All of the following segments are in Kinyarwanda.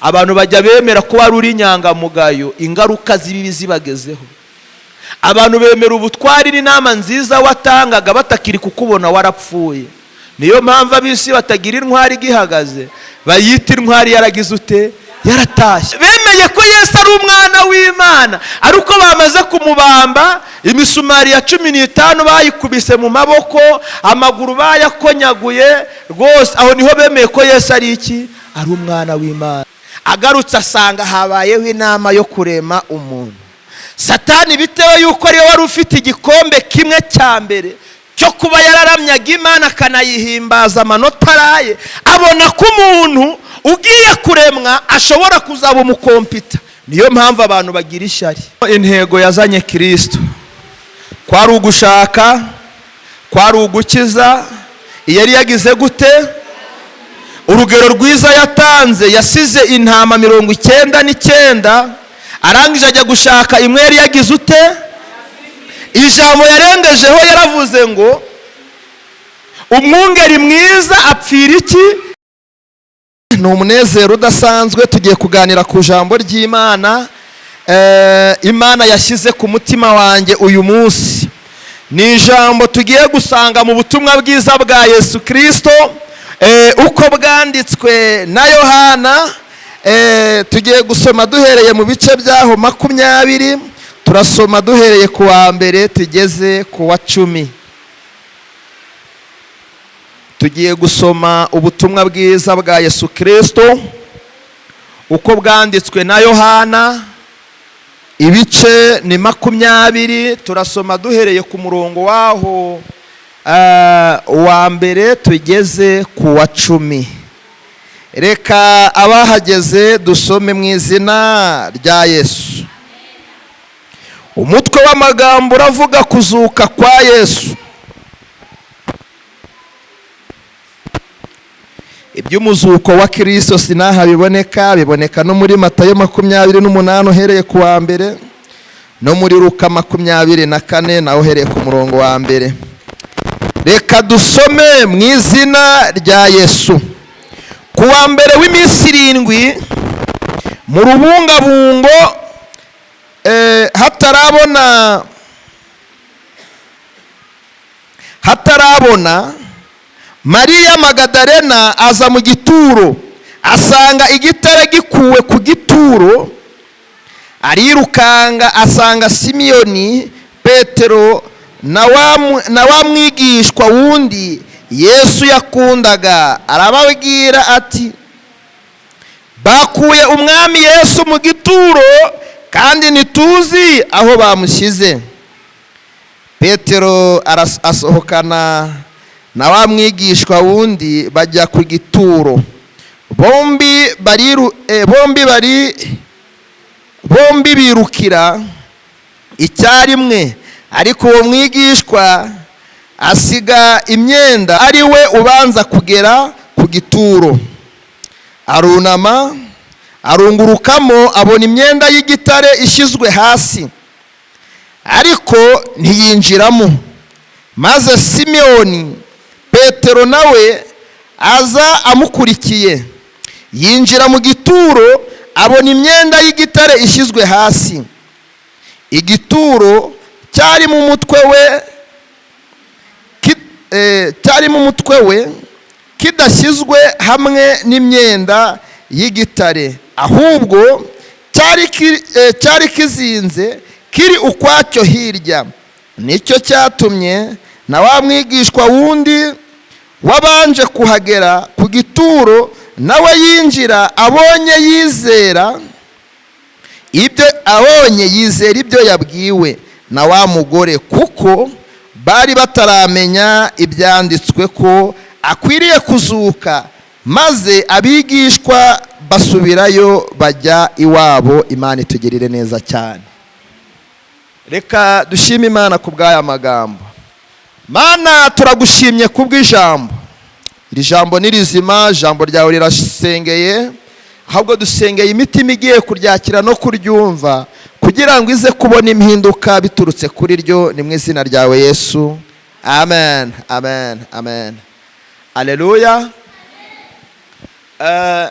abantu bajya bemera ko wari uri inyangamugayo, ingaruka z'ibibi zibagezeho. Abantu bemera ubutwari n'inama nziza watangaga batakiri kukubona warapfuye. Niyo mpamvu abisi batagira intwari igihagaze, bayita intwari yaragize ute? Yaratashye. Bemeye ko Yesu ari umwana w'Imana, ariko bamaze kumubamba imisumari ya 15 bayikubise mu maboko, amaguru bayakonyaguye rwose. Aho niho bemeye ko Yesu ari iki? Ari umwana w'Imana. Agarutse asanga habayeho inama yo kurema umuntu. Satani bitewe yuko ariwe wari ufite igikombe kimwe cya mbere cyo kuba yararamyaga Imana akanayihimbaza amanota araye, abona ko umuntu ugiye kuremwa ashobora kuzaba umukompita. Niyo mpamvu abantu bagira ishyari. Intego yazanye Kristo kwari ugushaka, kwari ugukiza. Yari yagize gute? Urugero rwiza yatanze, yasize intama 99, arangije ajya gushaka imwe yari yagize ute? Ijambo yarengejeho yaravuze ngo umwungeri mwiza apfira iki? Ni umunezero udasanzwe. Tugiye kuganira ku jambo ry'Imana. Imana yashyize ku mutima wanjye uyu munsi. Ni ijambo tugiye gusanga mu butumwa bwiza bwa Yesu Kristo uko bwanditswe na Yohana. Tugiye gusoma duhereye mu bice byaho 20, turasoma duhereye ku wa mbere tugeze ku wa 10. Tugiye gusoma ubutumwa bwiza bwa Yesu Kristo uko bwanditswe na Yohana, ibice ni 20. Turasoma duhereye ku murongo waho wa mbere tugeze ku wa 10. Reka abahageze dusome mu izina rya Yesu. Umutwe w'amagambo uravuga kuzuka kwa Yesu. Iby'umuzuko wa Kristo sinaha biboneka no muri Matayo 28 uhereye ku wa mbere, no muri Luka 24 naho uhereye ku murongo wa mbere. Reka dusome mu izina rya Yesu. Ku wa mbere w'iminsi 7 mu rubungabungo hatarabona, Mariya Magadalena aza mu gituro, asanga igitare gikuwe ku gituro. Arirukanga asanga Simiyoni, Petero na wa mwigishwa wundi Yesu yakundaga. Arababwira ati, bakuye umwami Yesu mu gituro kandi ntituzi aho bamushyize. Petero asohokana na wa mwigishwa wundi bajya ku gituro. Bombi birukira icyarimwe, ariko uwo mwigishwa asiga imyenda, ari we ubanza kugera ku gituro. Arunama arungurukamo, abona imyenda y'igitare ishyizwe hasi, ariko ntiyinjiramo. Maze Simiyoni Petero nawe aza amukurikiye, yinjira mu gituro, abona imyenda y'igitare ishyizwe hasi. Igituro cyari mu mutwe we kidashyizwe hamwe n'imyenda y'igitare, ahubwo cyari kizinze kiri ukwacyo hirya. Nicyo cyatumye na wa mwigishwa wundi wabanje kuhagera ku gituro nawe yinjira, abonye yizera ibyo yabwiwe na wa mugore, kuko bari bataramenya ibyanditswe ko akwiriye kuzuka. Maze abigishwa basubirayo bajya iwabo. Imana itugirire neza cyane. Reka dushime Imana ku bw'aya magambo. Mana, turagushimye kubw'ijambo. Iri jambo ni rizima, ijambo ryawe rirasengeye, ahubwo dusengeye imitima igiye kuryakira no kuryumva, kugira ngo ize kubona impinduka biturutse kuri ryo. Ni mu izina ryawe Yesu, amen, amen, amen. Haleluya.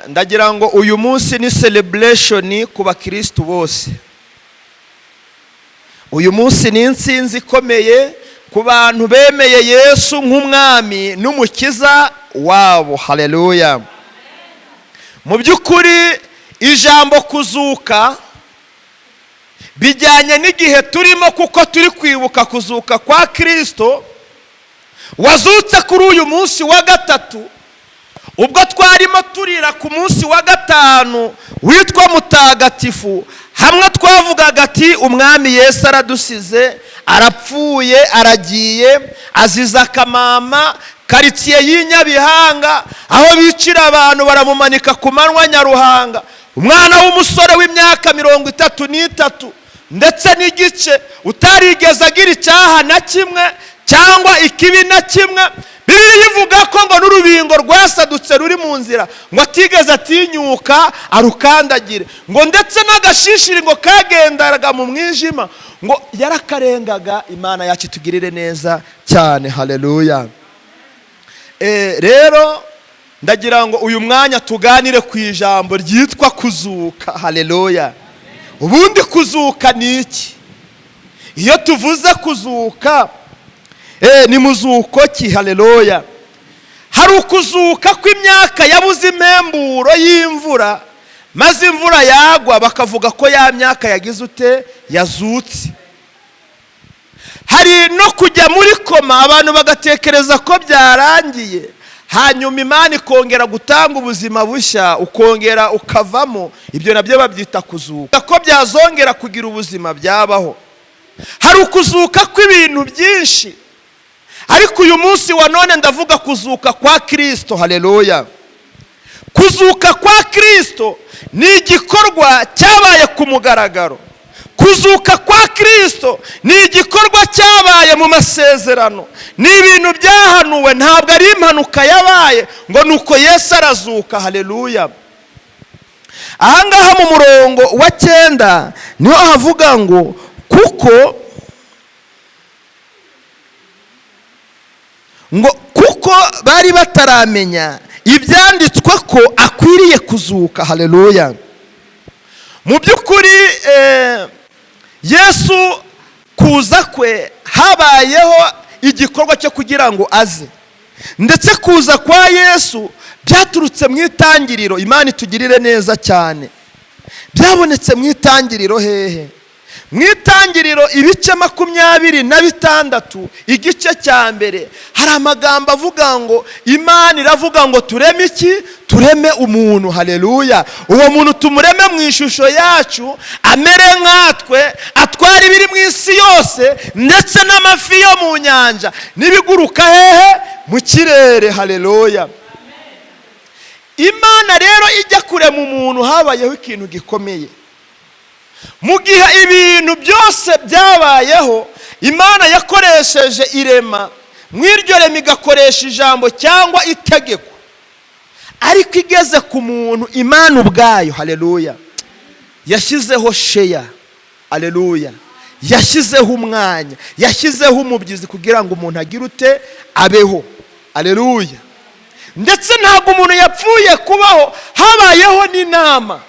ndagira ngo uyu munsi ni celebration ku bakristo bose. Uyu munsi ni intsinzi ikomeye ku bantu bemeye Yesu nk'umwami n'umukiza wabo. Haleluya. Mu by'ukuri ijambo kuzuka bijyanye n'igihe turimo, kuko turi kwibuka kuzuka kwa Kristo wazutse kuri uyu munsi wa gatatu, ubwo twarimo turira ku munsi wa gatanu witwa mutagatifu, hamwe twavugaga ati umwami Yesu aradusize, arapfuye, aragiye, aziza akamama, karitsiye y'Inyabihanga, aho bicira abantu baramumanika ku manywa Nyaruhanga. Umwana w'umusore w'imyaka 33 ndetse n'igice, utarigeze agira icyaha na kimwe cyangwa ikibi na kimwe. Bibiliya ivuga ko ngo n'urubingo rwasadutse ruri mu nzira, ngo atigeze atinyuka arukandagire, ngo ndetse n'agashishiri ngo kagendaraga mu mwijima, ngo yarakarengaga. Imana yacu tugirire neza cyane. Haleluya. Rero ndagira ngo uyu mwanya tuganire ku ijambo ryitwa kuzuka. Haleluya. Ubundi kuzuka ni iki? Iyo tuvuze kuzuka, ni muzuko ki? Haleluya. Hari ukuzuka kw'imyaka yabuze impemburo y'imvura, maze imvura yagwa bakavuga ko ya myaka yagize ute? Yazutse. Hari no kujya muri koma, abantu bagatekereza ko byarangiye, hanyuma Imana ikongera gutanga ubuzima bushya, ukongera ukavamo. Ibyo nabyo babyita kuzuka, ko byazongera kugira ubuzima byabaho. Hari ukuzuka kw'ibintu byinshi, ariko uyu munsi wa none ndavuga kuzuka kwa Kristo. Haleluya. Kuzuka kwa Kristo ni igikorwa cyabaye ku mugaragaro. Kuzuka kwa Kristo ni igikorwa cyabaye mu masezerano, ni ibintu byahanuwe, ntabwo ari impanuka yabaye ngo nuko Yesu arazuka. Haleluya. Ahangaha mu murongo wa 9 niho havuga ngo kuko bari bataramenya ibyanditswe ko akwiriye kuzuka. Haleluya. Mu by'ukuri Yesu kuza kwe habayeho igikorwa cyo kugira ngo aze, ndetse kuza kwa Yesu byaturutse mu itangiriro. Imana itugirire neza cyane. Byabonetse mu itangiriro hehe? Mu itangiriro ibice 26 igice cya mbere hari amagambo avuga ngo Imana iravuga ngo tureme iki? Tureme umuntu. Haleluya. Uwo muntu tumureme mu ishusho yacu, amere nkatwe, atwara ibiri mu isi yose, ndetse n'amafi yo mu nyanja n'ibiguruka hehe? Mu kirere. Haleluya. Imana rero ijya kurema umuntu habayeho ikintu gikomeye. Mu gihe ibintu byose byabayeho, Imana yakoresheje irema, mw'iryo rema igakoresha ijambo cyangwa itegeko, ariko igeze ku muntu Imana ubwayo. Haleluya. Yashyizeho sheya. Haleluya. Yashyizeho umwanya, yashyizeho umubyizi kugira ngo umuntu agire ute? Abeho. Haleluya. Ndetse ntabwo umuntu yapfuye kubaho, habayeho n'inama.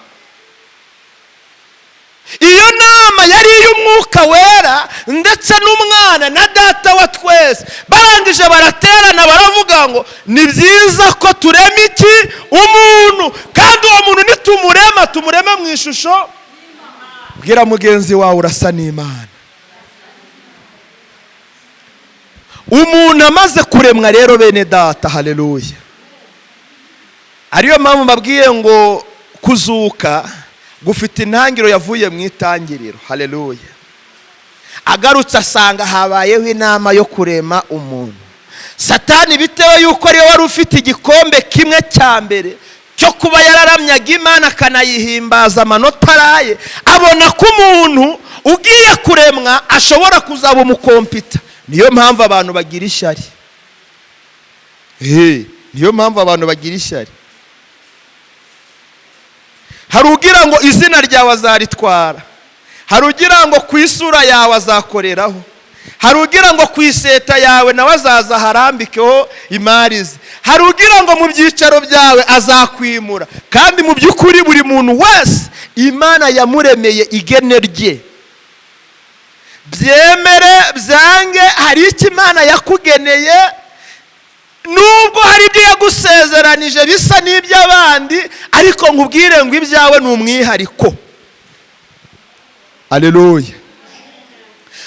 Iyo nama yari iy'Umwuka Wera ndetse n'Umwana na Data wa twese. Barangije baraterana baravuga ngo ni byiza ko turema iki? Umuntu. Kandi uwo muntu nitumurema, tumureme mu ishusho. Bwira mugenzi wawe urasa n'Imana. Umuntu amaze kuremwa rero bene data. Haleluya. Ariyo mpamvu mbabwiye ngo kuzuka gufite intangiriro yavuye mu itangiriro. Haleluya. Agarutse asanga habayeho inama yo kurema umuntu. Satani bitewe yuko ariyo wari ufite igikombe kimwe cya mbere cyo kuba yararamyaga Imana akanayihimbaza amanota araye, abona ko umuntu ugiye kuremwa ashobora kuzaba umukompita. Niyo mpamvu abantu bagira ishyari. Niyo mpamvu abantu bagira ishyari. Hari ugira ngo izina ryawe azaritwara, hari ugira ngo ku isura yawe azakoreraho, hari ugira ngo ku iseta yawe nawe azaza harambikeho imari ze, hari ugira ngo mu byicaro byawe azakwimura, kandi mu by'ukuri buri muntu wese Imana yamuremeye igene rye. Byemere byange, hari icyo Imana yakugeneye, nubwo hari ibyo yagusezeranije bisa n'iby'abandi, ariko nkubwire ngo ibyawe ni umwihariko. Haleluya.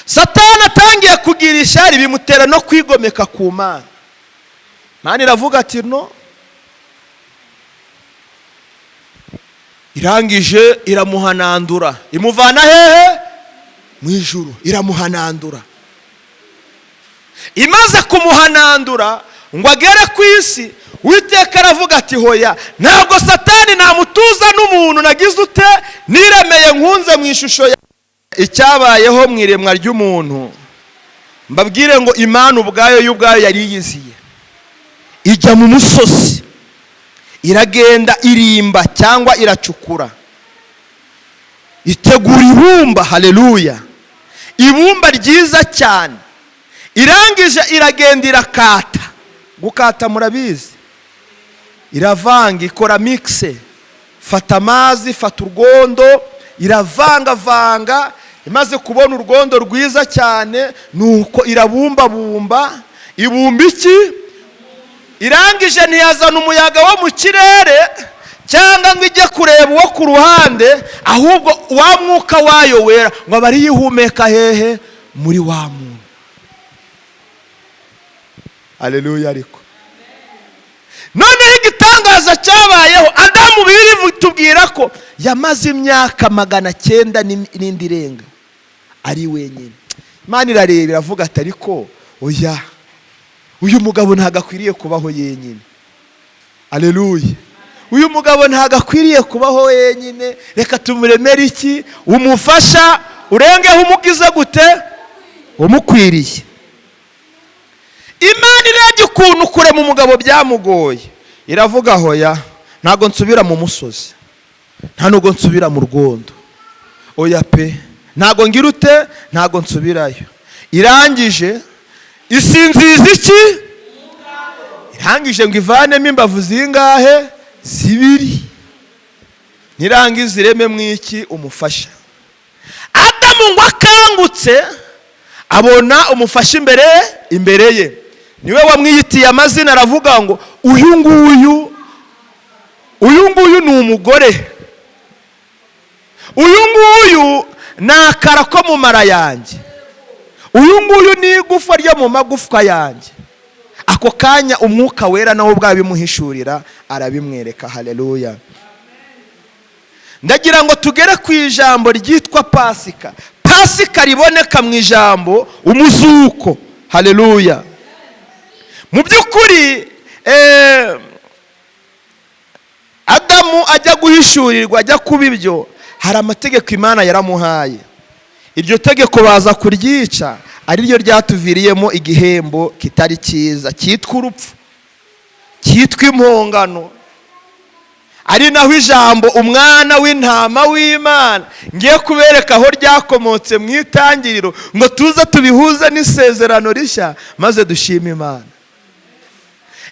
Satani atangiye kugira ishyari, bimutera no kwigomeka ku Mana. Mana iravuga ati no, irangije iramuhanandura, imuvana hehe? Mu ijuru, iramuhanandura. Imaze kumuhanandura ngo agere ku isi, Uwiteka aravuga ati hoya, ntabwo Satani namutuza n'umuntu nagize ute, niremeye nkunze mu ishusho ya. Icyabayeho mu iremwa ry'umuntu, mbabwire ngo Imana ubwayo yari yiyiziye, ijya mu musozi, iragenda irimba cyangwa iracukura, itegura ibumba. Haleluya. Ibumba ryiza cyane, irangije iragenda irakata. Gukata murabizi, iravanga, ikora mixe, fata amazi, fata urwondo, iravanga. Imaze kubona urwondo rwiza cyane, nuko irabumbabumba. Ibumba iki? Irangije ntiyazana umuyaga wo mu kirere cyangwa ngo ijye kureba uwo ku ruhande, ahubwo wa mwuka wayo wera ngo aba ari yihumeka hehe? Muri wa muntu. Haleluya. Ariko noneho igitangaza cyabayeho, Adamu Bibiri tubwira ko yamaze imyaka 900 n'indi irenga ari wenyine. Imana irareba iravuga ati ariko oya, uyu mugabo ntago akwiriye kubaho yenyine. Haleluya. Uyu mugabo ntago akwiriye kubaho yenyine, reka tumuremere iki? Umufasha urengeho umugize gute? Umukwiriye. Imana irebye ukuntu kurema umugabo byamugoye, iravuga hoya, ntago nsubira mu musozi, nta nubwo nsubira mu rwondo, oya pe, ntago ngira ute, ntago nsubirayo. Irangije isinziza iki? Irangije ngo ivanemo imbavu zingahe? 2. Nirangiza irememo iki? Umufasha. Adamu ngo akangutse abona umufasha imbere ye, niwe wamwiyitiye amazina, aravuga ngo uyu nguyu ni umugore, uyu nguyu ni akara ko mu mara yanjye, uyu nguyu ni igufa ryo mu magufwa yanjye. Ako kanya umwuka wera nawo bwabimuhishurira, arabimwereka. Haleluya. Ndagira ngo tugere ku ijambo ryitwa Pasika. Pasika riboneka mu ijambo umuzuko. Haleluya. Mu by'ukuri Adamu ajya guhishurirwa, ajya kuba ibyo, hari amategeko Imana yaramuhaye. Iryo tegeko baza kuryica, ari ryo ryatuviriyemo igihembo kitari cyiza, cyitwa urupfu, cyitwa impongano. Ari naho ijambo umwana w'intama w'Imana ngiye kubereka aho ryakomotse mu itangiriro, ngo tuze tubihuze n'isezerano rishya maze dushime Imana.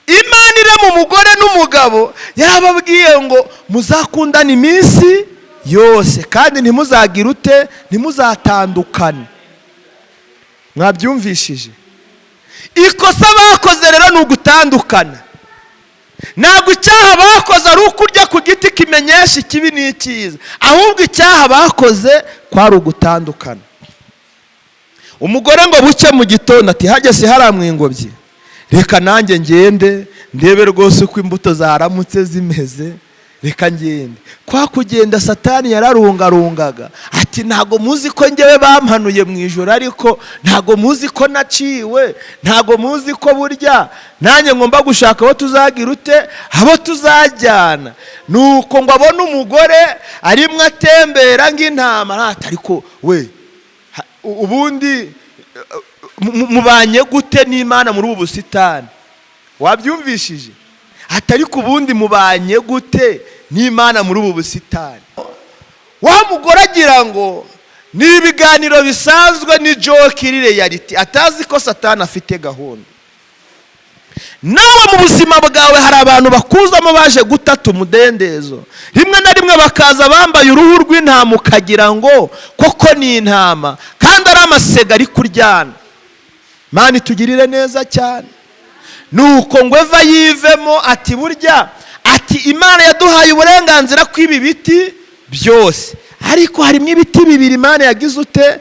Imana irema umugore n'umugabo, yarababwiye ngo muzakundana iminsi yose kandi ntimuzagire ute, ntimuzatandukane. Mwabyumvishije? Ikosa bakoze rero ni ugutandukana. Ntabwo icyaha bakoze ari ukurya ku giti kimenyesha ikibi n'icyiza, ahubwo icyaha bakoze kwari ugutandukana. Umugore ngo buke mu gitondo ati hajye si haramwe ingobyi, reka nanjye ngende ndebe rwose uko imbuto zaramutse zimeze, reka ngende. Kwa kugenda Satani yararungarungaga ati ntago muzi ko ngewe bampanuye mu ijoro, ariko ntago muzi ko naciwe, ntago muzi ko burya nanjye ngomba gushaka abo tuzagira ute, abo tuzajyana. Nuko ngo abone umugore arimwe atembera ng'intama, ariko we ubundi mubanye gute n'Imana muri ubu busitani? Wabyumvishije? Atari ku bundi mubanye gute n'Imana muri ubu busitani? Wa mugore agira ngo ni ibiganiro bisanzwe, ni joke iri reality, atazi ko Satani afite gahunda. nawe mu buzima bwawe hari abantu bakuzamo baje gutata umudendezo, rimwe na rimwe bakaza bambaye uruhu rw'intama ukagira ngo koko ni intama kandi ari amasega ari kuryana. Mana itugirire neza cyane. Nuko ngo Eva yivemo ati burya ati Imana yaduhaye uburenganzira kw'ibi biti byose, ariko harimo ibiti bibiri Imana yagize ute?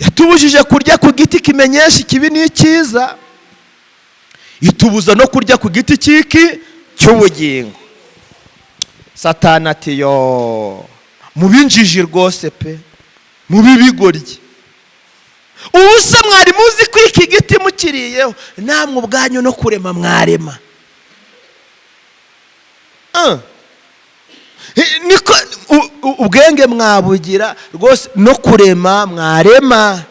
Yatubujije kurya ku giti kimenyesha ikibi n'icyiza, itubuza no kurya ku giti cy'ubugingo. Satani ati yo mubinjiji rwose pe, mubibigoryi, ubu se mwari muzi ko iki giti mukiriyeho namwe ubwanyu no kurema mwarema. Niko ubwenge mwabugira rwose, no kurema mwarema.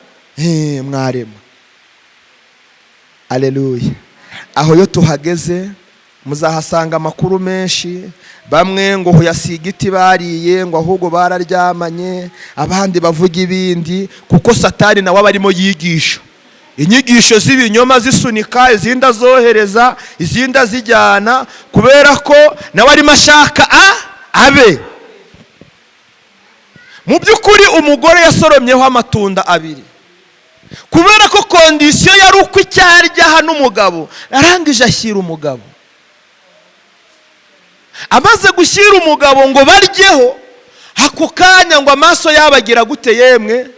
Mwarema. Aleluya. Aho yo tuhageze muzahasanga amakuru menshi. Bamwe ngo huyasiga iti bariye, ngo ahubwo bararyamanye, abandi bavuga ibindi, kuko Satani nawe abarimo yigisha inyigisho z'ibinyoma, zisunika, izindi azohereza, izindi azijyana, kubera ko nawe arimo ashaka abe. Mu by'ukuri umugore yasoromyeho amatunda abiri, kubera ko kondisiyo yari uko icyarya hano umugabo arangije ashyira umugabo. Amaze gushyira umugabo ngo baryeho, ako kanya ngo amaso yabo agira gute yemwe?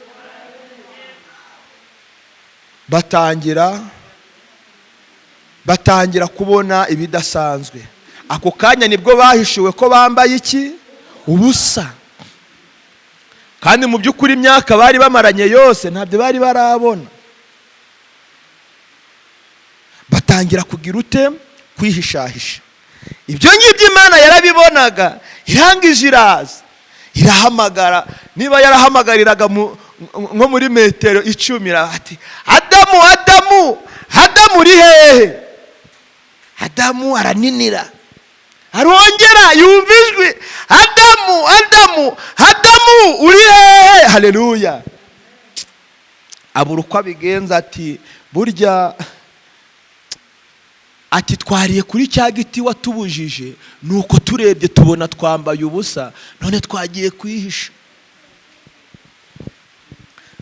Batangira kubona ibidasanzwe. Ako kanya nibwo bahishuwe ko bambaye iki? Ubusa. Kandi mu by'ukuri imyaka bari bamaranye yose ntabyo bari barabona. Batangira kugira ute? Kwihishahisha. Ibyo ngibyo Imana yarabibonaga, irangije iraza irahamagara. Niba yarahamagariraga nko muri metero 10, ati Adamu uri hehe? Adamu araninira, arongera yumva ijwi, Adamu uri hehe? Haleluya. Abura uko abigenza, ati burya ati twariye kuri cya giti watubujije, nuko turebye tubona twambaye ubusa, none twagiye kwihisha.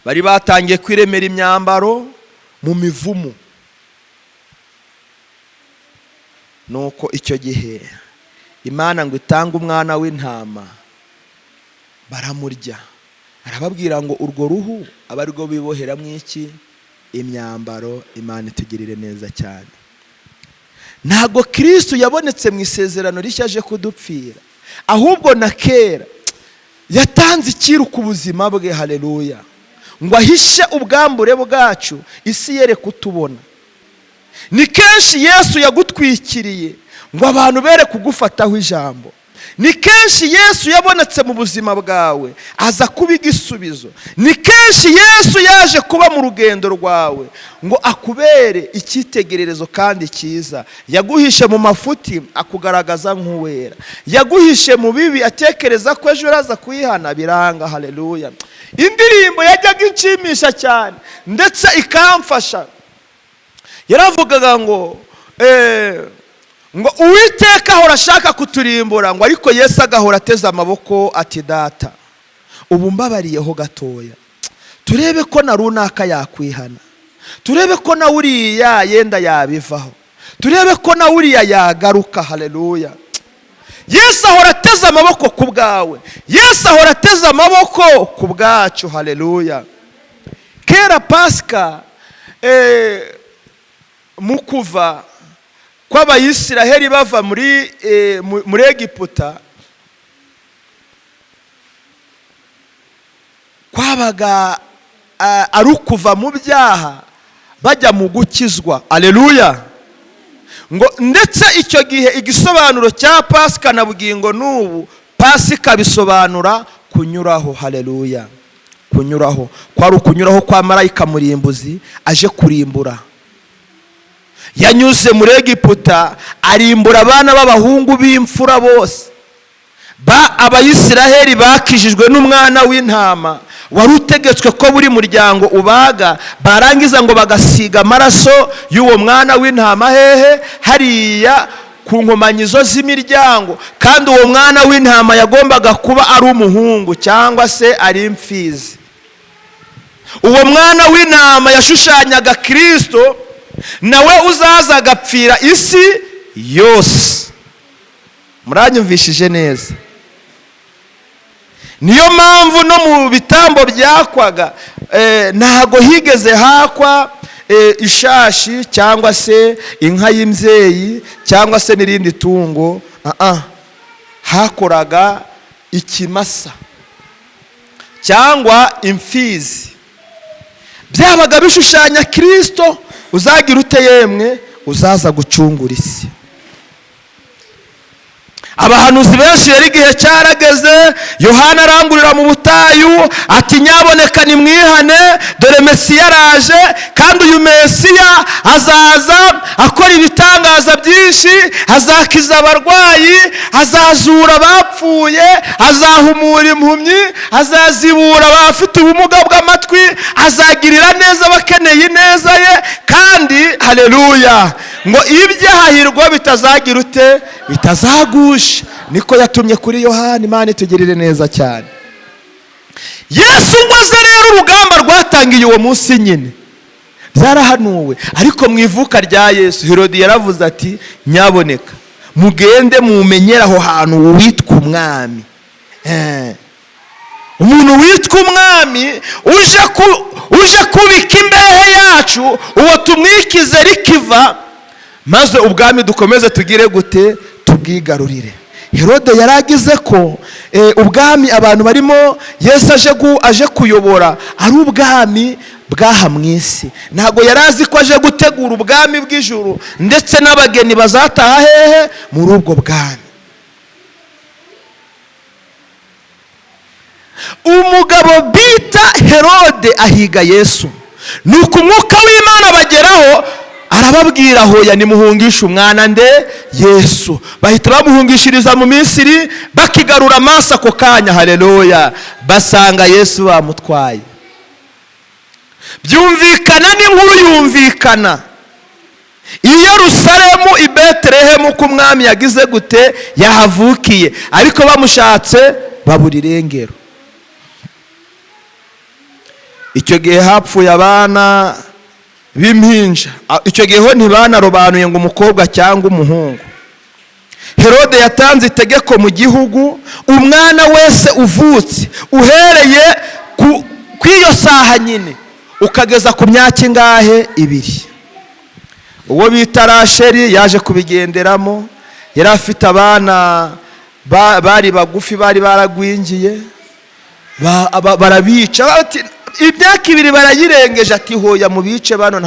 Bari batangiye kwiremera imyambaro mu mivumu. Nuko icyo gihe Imana ngo itanga umwana w'intama, baramurya. Arababwira ngo urwo ruhu aba ari rwo biboheramo iki? Imyambaro. Imana itugirire neza cyane. Ntago Kristo yabonetse mu isezerano rishya aje kudupfira, ahubwo na kera yatanze ikiru ku buzima bwe. Haleluya. Ngo ahishe ubwambure bwacu isi yere kutubona. Ni kenshi Yesu yagutwikiriye ngo abantu bere kugufataho ijambo. Ni kenshi Yesu yabonetse mu buzima bwawe aza kuba igisubizo. Ni kenshi Yesu yaje kuba mu rugendo rwawe ngo akubere icyitegererezo kandi cyiza. Yaguhishe mu mafuti akugaragaza nk'uwera, yaguhishe mu bibi atekereza ko ejo uraza kuyihana, biranga. Haleluya. Indirimbo yajyaga inshimisha cyane ndetse ikamfasha, yaravugaga ngo Uwiteka ahora ashaka kuturimbura, ngo ariko Yesu agahora ateze amaboko ati Data ubu mbabariyeho gatoya, turebe ko na runaka yakwihana, turebe ko na uriya yenda yabivaho, turebe ko na uriya yagaruka. Haleluya. Yesu ahora ateze amaboko ku bwawe, Yesu ahora ateze amaboko ku bwacu. Haleluya. Kera Pasika mu kuva kw'Abayisiraheli bava muri Egiputa, kwabaga ari ukuva mu byaha bajya mu gukizwa. Aleluya. Ngo ndetse icyo gihe igisobanuro cya Pasika na bugingo n'ubu, Pasika bisobanura kunyuraho. Haleluya. Kunyuraho kwari ukunyuraho kwa marayika murimbuzi aje kurimbura. Yanyuze muri Egiputa arimbura abana b'abahungu b'imfura bose, abayisiraheli bakijijwe n'umwana w'intama wari utegetswe ko buri muryango ubaga, barangiza ngo bagasiga amaraso y'uwo mwana w'intama hehe? Hariya ku nkomanyizo z'imiryango. Kandi uwo mwana w'intama yagombaga kuba ari umuhungu cyangwa se ari imfizi. Uwo mwana w'intama yashushanyaga Kristo, nawe uzaza agapfira isi yose. Muranyumvishije neza? Niyo mpamvu no mu bitambo byakwaga ntago higeze hakwa ishashi cyangwa se inka y'imbyeyi cyangwa se n'irindi tungo. Hakoraga ikimasa cyangwa imfizi, byabaga bishushanya Kristo uzagira ute yemwe? Uzaza gucungura isi. Abahanuzi benshi rero igihe cyarageze, Yohana arangurira mu butayu ati nyaboneka nimwihane, dore Mesiya araje, kandi uyu Mesiya azaza akora ibitangaza byinshi, azakiza abarwayi, azazura abapfuye, azahumura impumyi, azazibura abafite ubumuga bw'amatwi, azagirira neza abakeneye ineza ye, kandi haleluya, ngo ibyahirwa bitazagira ute? Bitazagusha. Niko yatumye kuri Yohana. Imana itugirire neza cyane. Yesu ngoze rero urugamba rwatangiye uwo munsi nyine, byarahanuwe. Ariko mu ivuka rya Yesu, Herode yaravuze ati nyaboneka mugende mumenyera aho hantu witwa umwami. Umuntu witwa umwami uje kubika imbehe yacu, uwo tumwikize rikiva, maze ubwami dukomeze tugire gute? Tubwigarurire. Herode yaragize ko ubwami abantu barimo Yesu aje kuyobora ari ubwami bw'aha mu isi. Ntabwo yari azi ko aje gutegura ubwami bw'ijuru, ndetse n'abageni bazataha hehe? Muri ubwo bwami. Umugabo bita Herode ahiga Yesu, nuko umwuka w'Imana bageraho, arababwira hoya nimuhungishe umwana nde? Yesu. Bahita bamuhungishiriza mu Misiri, bakigarura amaso ako kanya, haleluya, basanga Yesu bamutwaye. Byumvikana n'inkuru yumvikana i Yerusalemu, i Betelehemu, ko umwami yagize gute? Yahavukiye. Ariko bamushatse babura irengero. Icyo gihe hapfuye abana b'impinja. Icyo gihe ho ntibanarobanuye ngo umukobwa cyangwa umuhungu. Herode yatanze itegeko mu gihugu, umwana wese uvutse uhereye ku iyo saha nyine ukageza ku myaka ingahe? 2. Uwo bita Rasheli yaje kubigenderamo. Yari afite abana bari bagufi, bari baragwingiye, barabica. Imyaka 2 barayirengeje, ati hoya mu bice bano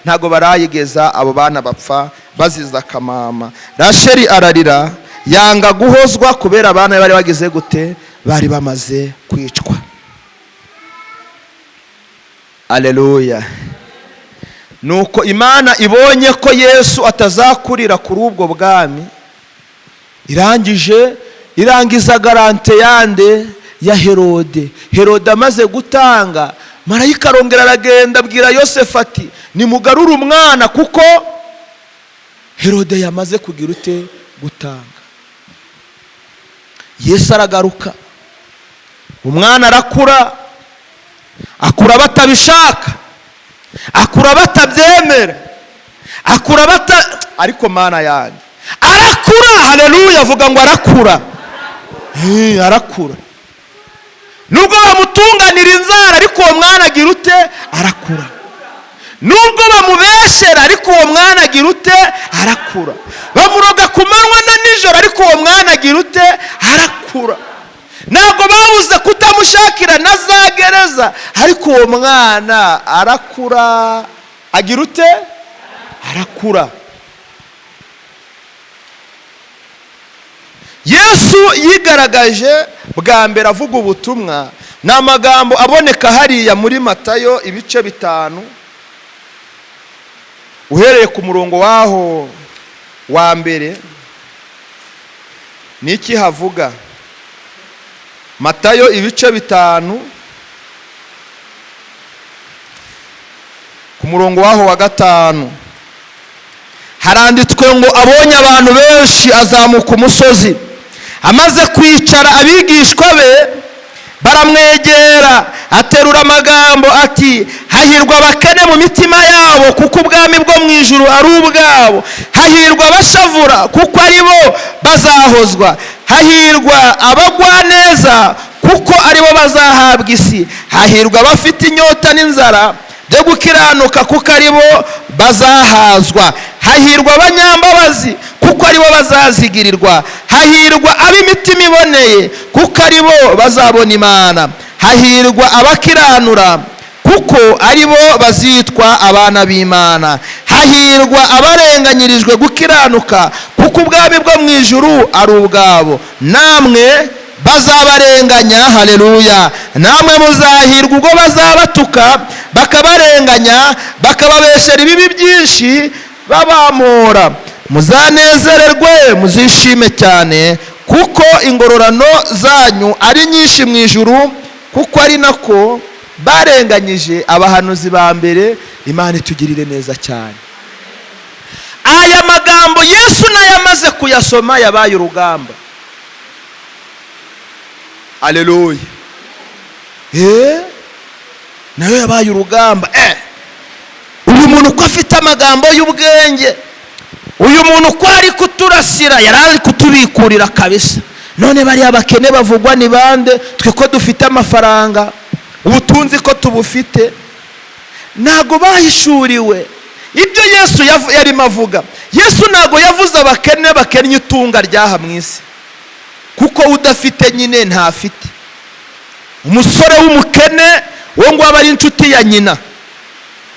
ntago barayigeza, abo bana bapfa baziza akamama. Rasheli ararira, yanga guhozwa kubera abana bari bagize gute? Bari bamaze kwicwa. Aleluya. Nuko Imana ibonye ko Yesu atazakurira kuri ubwo bwami, irangiza garante yande ya Herode. Herode amaze gutanga, marayika arongera aragenda abwira Yosefu ati nimugarure umwana, kuko Herode yamaze kugira ute? Gutanga. Yesu aragaruka, umwana arakura, akura batabishaka, akura batabyemera, akura ariko Mana yanjye arakura. Haleluya, avuga ngo arakura. Arakura. Nubwo bamutunganira inzara, ariko uwo mwana agira ute? Arakura. Nubwo bamubeshera, ariko uwo mwana agira ute? Arakura. Bamuroga ku manywa na nijoro, ariko uwo mwana agira ute? Arakura. Ntabwo babuze kutamushakira na za gereza, ariko uwo mwana arakura. Agira ute? Arakura. Yesu yigaragaje bwa mbere avuga ubutumwa, ni amagambo aboneka hariya muri Matayo ibice 5, uhereye ku murongo waho wa mbere. Niki havuga? Matayo ibice 5 ku murongo waho wa 5 haranditswe ngo abonye abantu benshi azamuka umusozi, amaze kwicara abigishwa be baramwegera, aterura amagambo ati hahirwa abakene mu mitima yabo kuko ubwami bwo mu ijuru ari ubwabo, hahirwa abashavura kuko ari bo bazahozwa, hahirwa abagwaneza kuko ari bo bazahabwa isi, hahirwa abafite inyota n'inzara byo gukiranuka kuko ari bo bazahazwa, hahirwa abanyambabazi kuko ari bo bazazigirirwa, hahirwa ab'imitima iboneye kuko ari bo bazabona Imana, hahirwa abakiranura kuko ari bo bazitwa abana b'Imana, hahirwa abarenganyirijwe gukiranuka kuko ubwami bwo mu ijuru ari ubwabo, namwe bazabarenganya, haleluya, namwe muzahirwa ubwo bazabatuka bakabarenganya bakababeshera ibibi byinshi babamora, muzanezererwe muzishime cyane kuko ingororano zanyu ari nyinshi mu ijuru, kuko ari nako barenganyije abahanuzi ba mbere. Imana itugirire neza cyane. Aya magambo Yesu nayo amaze kuyasoma yabaye urugamba. Haleluya. Nayo yabaye urugamba. Uyu muntu ko afite amagambo y'ubwenge, uyu muntu ko ari kuturasira, yari kutubikurira kabisa. None bari abakene bavugwa ni bande? Twe ko dufite amafaranga, ubutunzi ko tubufite, ntago bahishuriwe ibyo Yesu yarimo avuga. Yesu ntago yavuze abakene bakennye itunga ryaha mu isi, kuko udafite nyine ntafite. Umusore w'umukene wo ngo aba ari inshuti ya nyina,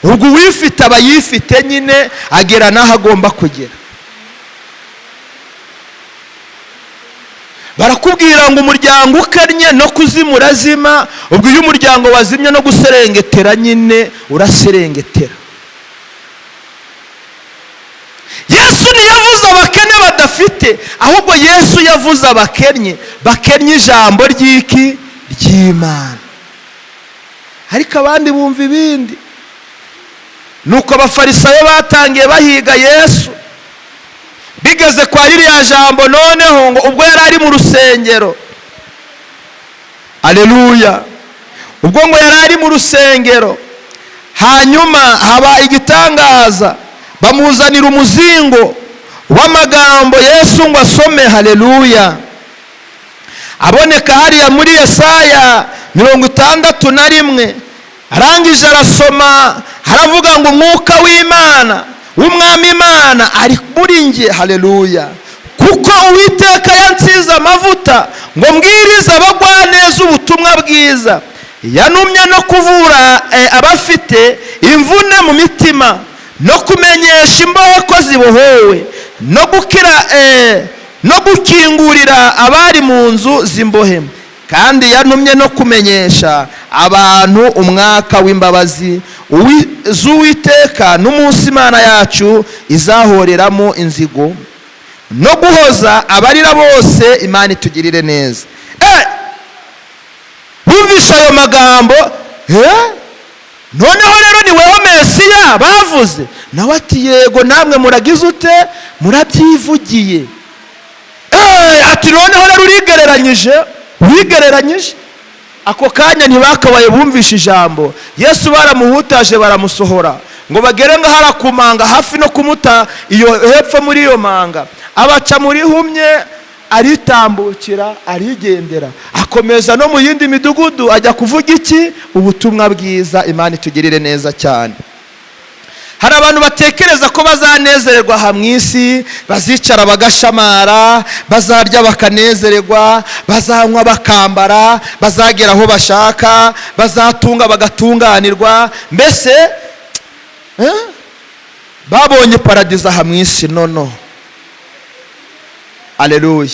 ubwo uwifite aba yifite nyine, agera n'aho agomba kugera. Barakubwira ngo umuryango ukennye no kuzimura zima, ubwo iyo umuryango wazimye no guserengetera nyine uraserengetera. Yesu ntiyavuze abakene badafite, ahubwo Yesu yavuze abakennye bakennye ijambo ry'iki ry'Imana. Ariko abandi bumva ibindi. Nuko abafarisayo batangiye bahiga Yesu, bigeze kwa ririya jambo noneho ngo ubwo yari ari mu rusengero, aleluya, ubwo ngo yari ari mu rusengero, hanyuma haba igitangaza, bamuzanira umuzingo w'amagambo Yesu ngo asome, haleluya. Aboneka hariya muri Yesaya 61, arangije arasoma, haravuga ngo umwuka w'Imana w'umwami Imana ari muri nge, haleluya, kuko Uwiteka yansize amavuta ngo mbwirize abagwaneza ubutumwa bwiza, yanumye no kuvura abafite imvune mu mitima, no kumenyesha imbohe ko zibohowe, no gukingurira abari mu nzu z'imbohe, kandi yanumye no kumenyesha abantu umwaka w'imbabazi z'Uwiteka n'umunsi Imana yacu izahoreramo inzigo, no guhoza abarira bose. Imana itugirire neza. Bumvise ayo magambo, noneho rero ni weho Mesiya bavuze. Nawe ati yego, namwe muragize ute? Murabyivugiye. Ati noneho rero wigereranyije. Ako kanya ntibakabaye bumvisha ijambo. Yesu baramuhutaje baramusohora ngo bagere ngo harakumanga hafi no kumuta iyo hepfo muri iyo manga, abaca muri humye, aritambukira arigendera, akomeza no mu yindi midugudu ajya kuvuga iki? Ubutumwa bwiza. Imana itugirire neza cyane. Hari abantu batekereza ko bazanezererwa aha mu isi, bazicara bagashamara, bazarya bakanezererwa, bazanywa bakambara, bazagera aho bashaka, bazatunga bagatunganirwa, mbese babonye paradizo aha mu isi. Nono, aleluya.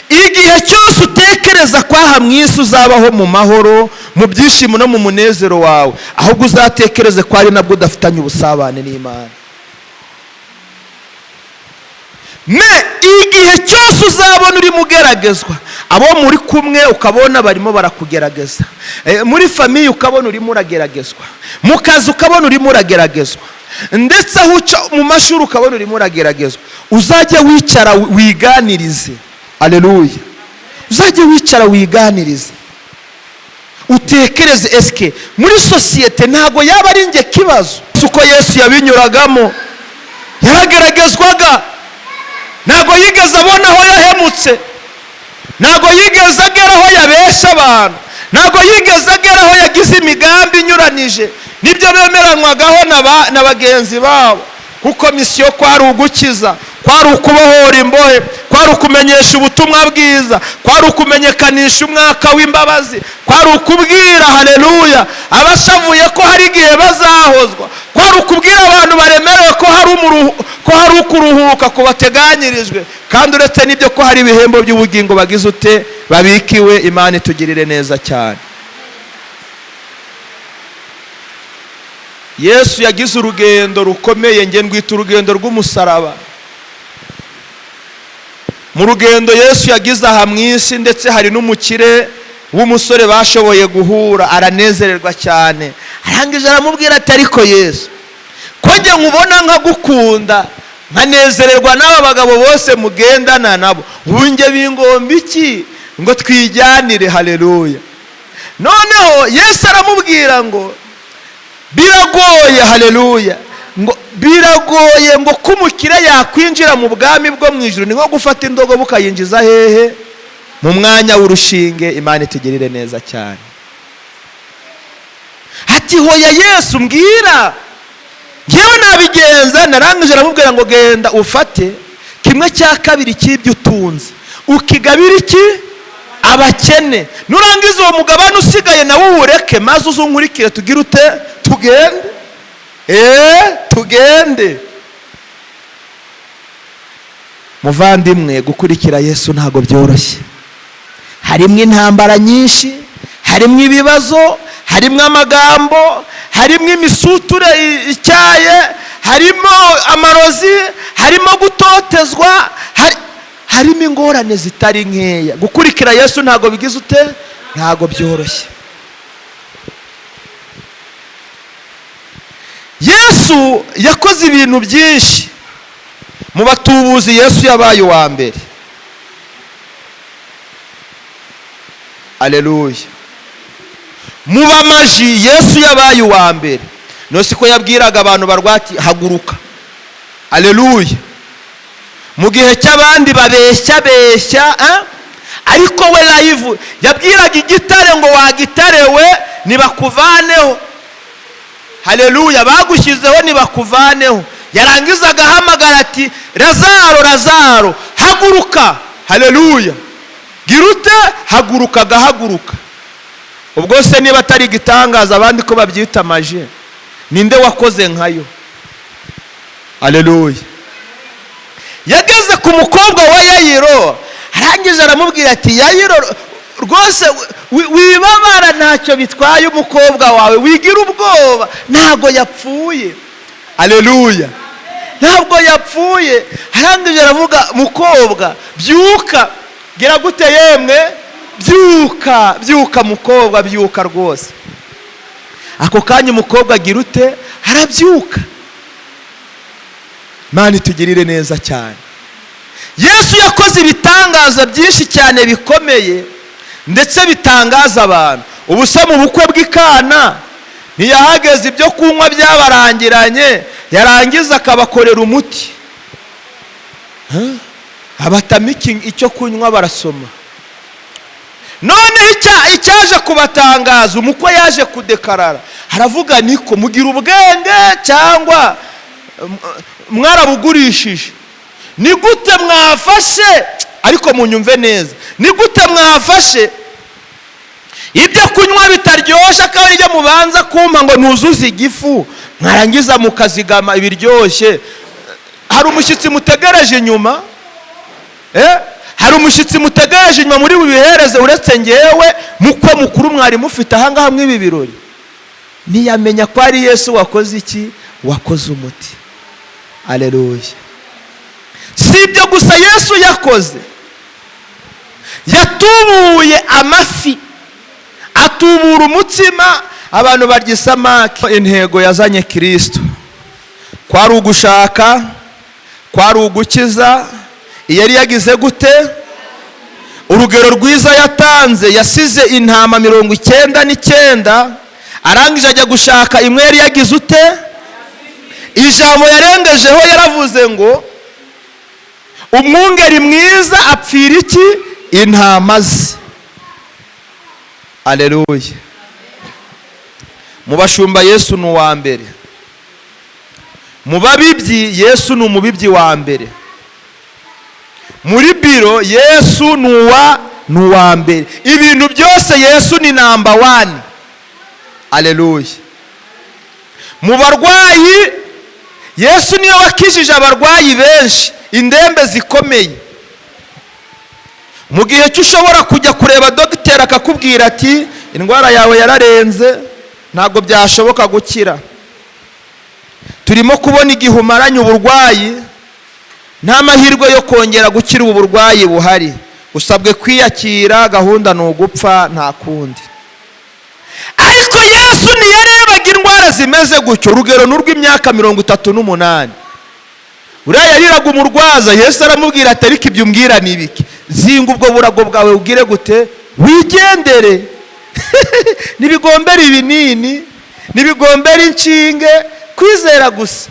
Igihe cyose utekereza ko aha mu isi uzabaho mu mahoro, mu byishimo no mu munezero wawe, ahubwo uzatekereze ko ari nabwo udafitanye ubusabane n'Imana. igihe cyose uzabona urimo ugeragezwa, abo muri kumwe ukabona barimo barakugerageza, muri famiye ukabona urimo urageragezwa, mu kazi ukabona urimo urageragezwa, ndetse aho uca mu mashuri ukabona urimo urageragezwa, uzajya wicara wiganirize. Aleluya. Uzajya wicara wiganirize, utekereze, eske muri sosiyete ntago yaba ari nge kibazo? Uko Yesu yabinyuragamo, yarageragezwaga, ntago yigeze abona aho yahemutse, ntago yigeze agera aho yabesha abantu, ntago yigeze agera aho yagize imigambi inyuranije nibyo bemeranwagaho na bagenzi babo, kuko misiyo kwari ugukiza, kwari ukubohora imbohe, kwari ukumenyesha ubutumwa bwiza, kwari ukumenyekanisha umwaka w'imbabazi, kwari ukubwira, haleluya, abashavuye ko hari igihe bazahozwa, kwari ukubwira abantu baremerewe ko hari ukuruhuka kubateganyirijwe, kandi uretse n'ibyo ko hari ibihembo by'ubugingo bagize ute babikiwe. Imana itugirire neza cyane. Yesu yagize urugendo rukomeye, nge ndwita urugendo rw'umusaraba. Mu rugendo Yesu yagize aha mu isi, ndetse hari n'umukire w'umusore bashoboye guhura, aranezererwa cyane, arangije aramubwira ati ariko Yesu, ko njye nkubona nkagukunda, nkanezererwa n'aba bagabo bose mugendana nabo, bunge bingomba iki ngo twijyanire? Haleluya. Noneho Yesu aramubwira ngo biragoye, haleluya, ngo biragoye ngo ko umukire yakwinjira mu bwami bwo mu ijuru, ni nko gufata indogo bukayinjiza hehe? Mu mwanya w'urushinge. Imana itugirire neza cyane. Ati hoya Yesu, mbwira ngewe nabigenza. Narangije aramubwira ngo genda ufate 1/2 cy'ibyo utunze ukigabira iki? Abakene. Nurangiza uwo mugabane usigaye nawe uwureke, maze uzunkurikire tugire ute? Tugende. Tugende. Muvandimwe, gukurikira Yesu ntago byoroshye. Harimo intambara nyinshi, harimo ibibazo, harimo amagambo, harimo imisuture icyaye, harimo amarozi, harimo gutotezwa, harimo ingorane zitari nkeya. Gukurikira Yesu ntago bigize ute? Ntago byoroshye. Yesu yakoze ibintu byinshi. Mu batubuzi Yesu yabaye uwa mbere. Aleluya. Mu bamaji Yesu yabaye uwa mbere. Nose ko yabwiraga abantu barwati haguruka. Aleluya. Mu gihe cy'abandi babeshya, ariko we live yabwiraga igitare ngo wagitarewe nibakuvaneho. Haleluya. Bagushyizeho nibakuvaneho. Yarangizaga ahamagara ati Lazaro, Lazaro, haguruka. Haleluya. Girute, haguruka, gahaguruka. Ubwo se niba atari gitangaza abandi ko babyita maje, ninde wakoze nkayo? Haleluya. Yageze ku mukobwa wa Yayiro, arangije aramubwira ati Yayiro, rwose wibabara, ntacyo bitwaye umukobwa wawe, wigira ubwoba, ntago yapfuye. Haleluya. Ntabwo yapfuye. Arangije aravuga, mukobwa byuka. Gira gute yemwe? Byuka, byuka mukobwa, byuka rwose. Ako kanya umukobwa agira ute? Arabyuka. Imana itugirire neza cyane. Yesu yakoze ibitangaza byinshi cyane bikomeye, ndetse bitangaza abantu. Ubu se mu bukwe bw'Ikana ntiyahageze ibyo kunywa byabarangiranye, yarangiza akabakorera umuti, abatamiki icyo kunywa barasoma. None icyaje kubatangaza, umukwe yaje kudekarara, haravuga niko mugira ubwenge cyangwa mwarabugurishije? Ni gute mwafashe, ariko munyumve neza, ni gute mwafashe ibyo kunywa bitaryoshye kandi ibyo mubanza kumpa ngo nuzuze igifu, mwarangiza mukazigama ibiryoshye? Hari umushyitsi mutegereje inyuma, hari umushyitsi mutegereje inyuma muri bihereze, uretse ngewe mukwe mukuru mwari mufite ahangaha mw'ibi birori. Ntiyamenya ko ari Yesu wakoze iki? Wakoze umuti. Aleluya. Si ibyo gusa Yesu yakoze, yatubuye amafi, atubura umutsima, abantu barya isamaki. Intego yazanye Kristo kwari ugushaka, kwari ugukiza. Yari yagize gute? Urugero rwiza yatanze, yasize intama 99, arangije ajya gushaka imwe yari yagize ute? Ijambo yarengejeho yaravuze ngo umwungeri mwiza apfira iki? Intama ze. Aleluya. Mu bashumba Yesu ni uwa mbere, mu babibyi Yesu ni umubibyi wa mbere, muri biro Yesu ni uwa mbere, ibintu byose Yesu ni number 1. Aleluya. Mu barwayi Yesu niyo wakijije abarwayi benshi, indembe zikomeye. Mu gihe cyushobora kujya kureba dogiteri akakubwira ati indwara yawe yararenze, ntabwo byashoboka gukira, turimo kubona igihe umaranye uburwayi, nta mahirwe yo kongera gukira ubu burwayi buhari, usabwe kwiyakira, gahunda ni ugupfa nta kundi. Ariko Yesu ntiyarebaga indwara zimeze gutyo. Urugero n'urw'imyaka 38. Uriya yariraga umurwaza, Yesu aramubwira ati ariko ibyo umbwira ni ibiki? Zinga ubwo burago bwawe ugire gute? Wigendere. Nibigombera ibinini, nibigombera inshinge, kwizera gusa.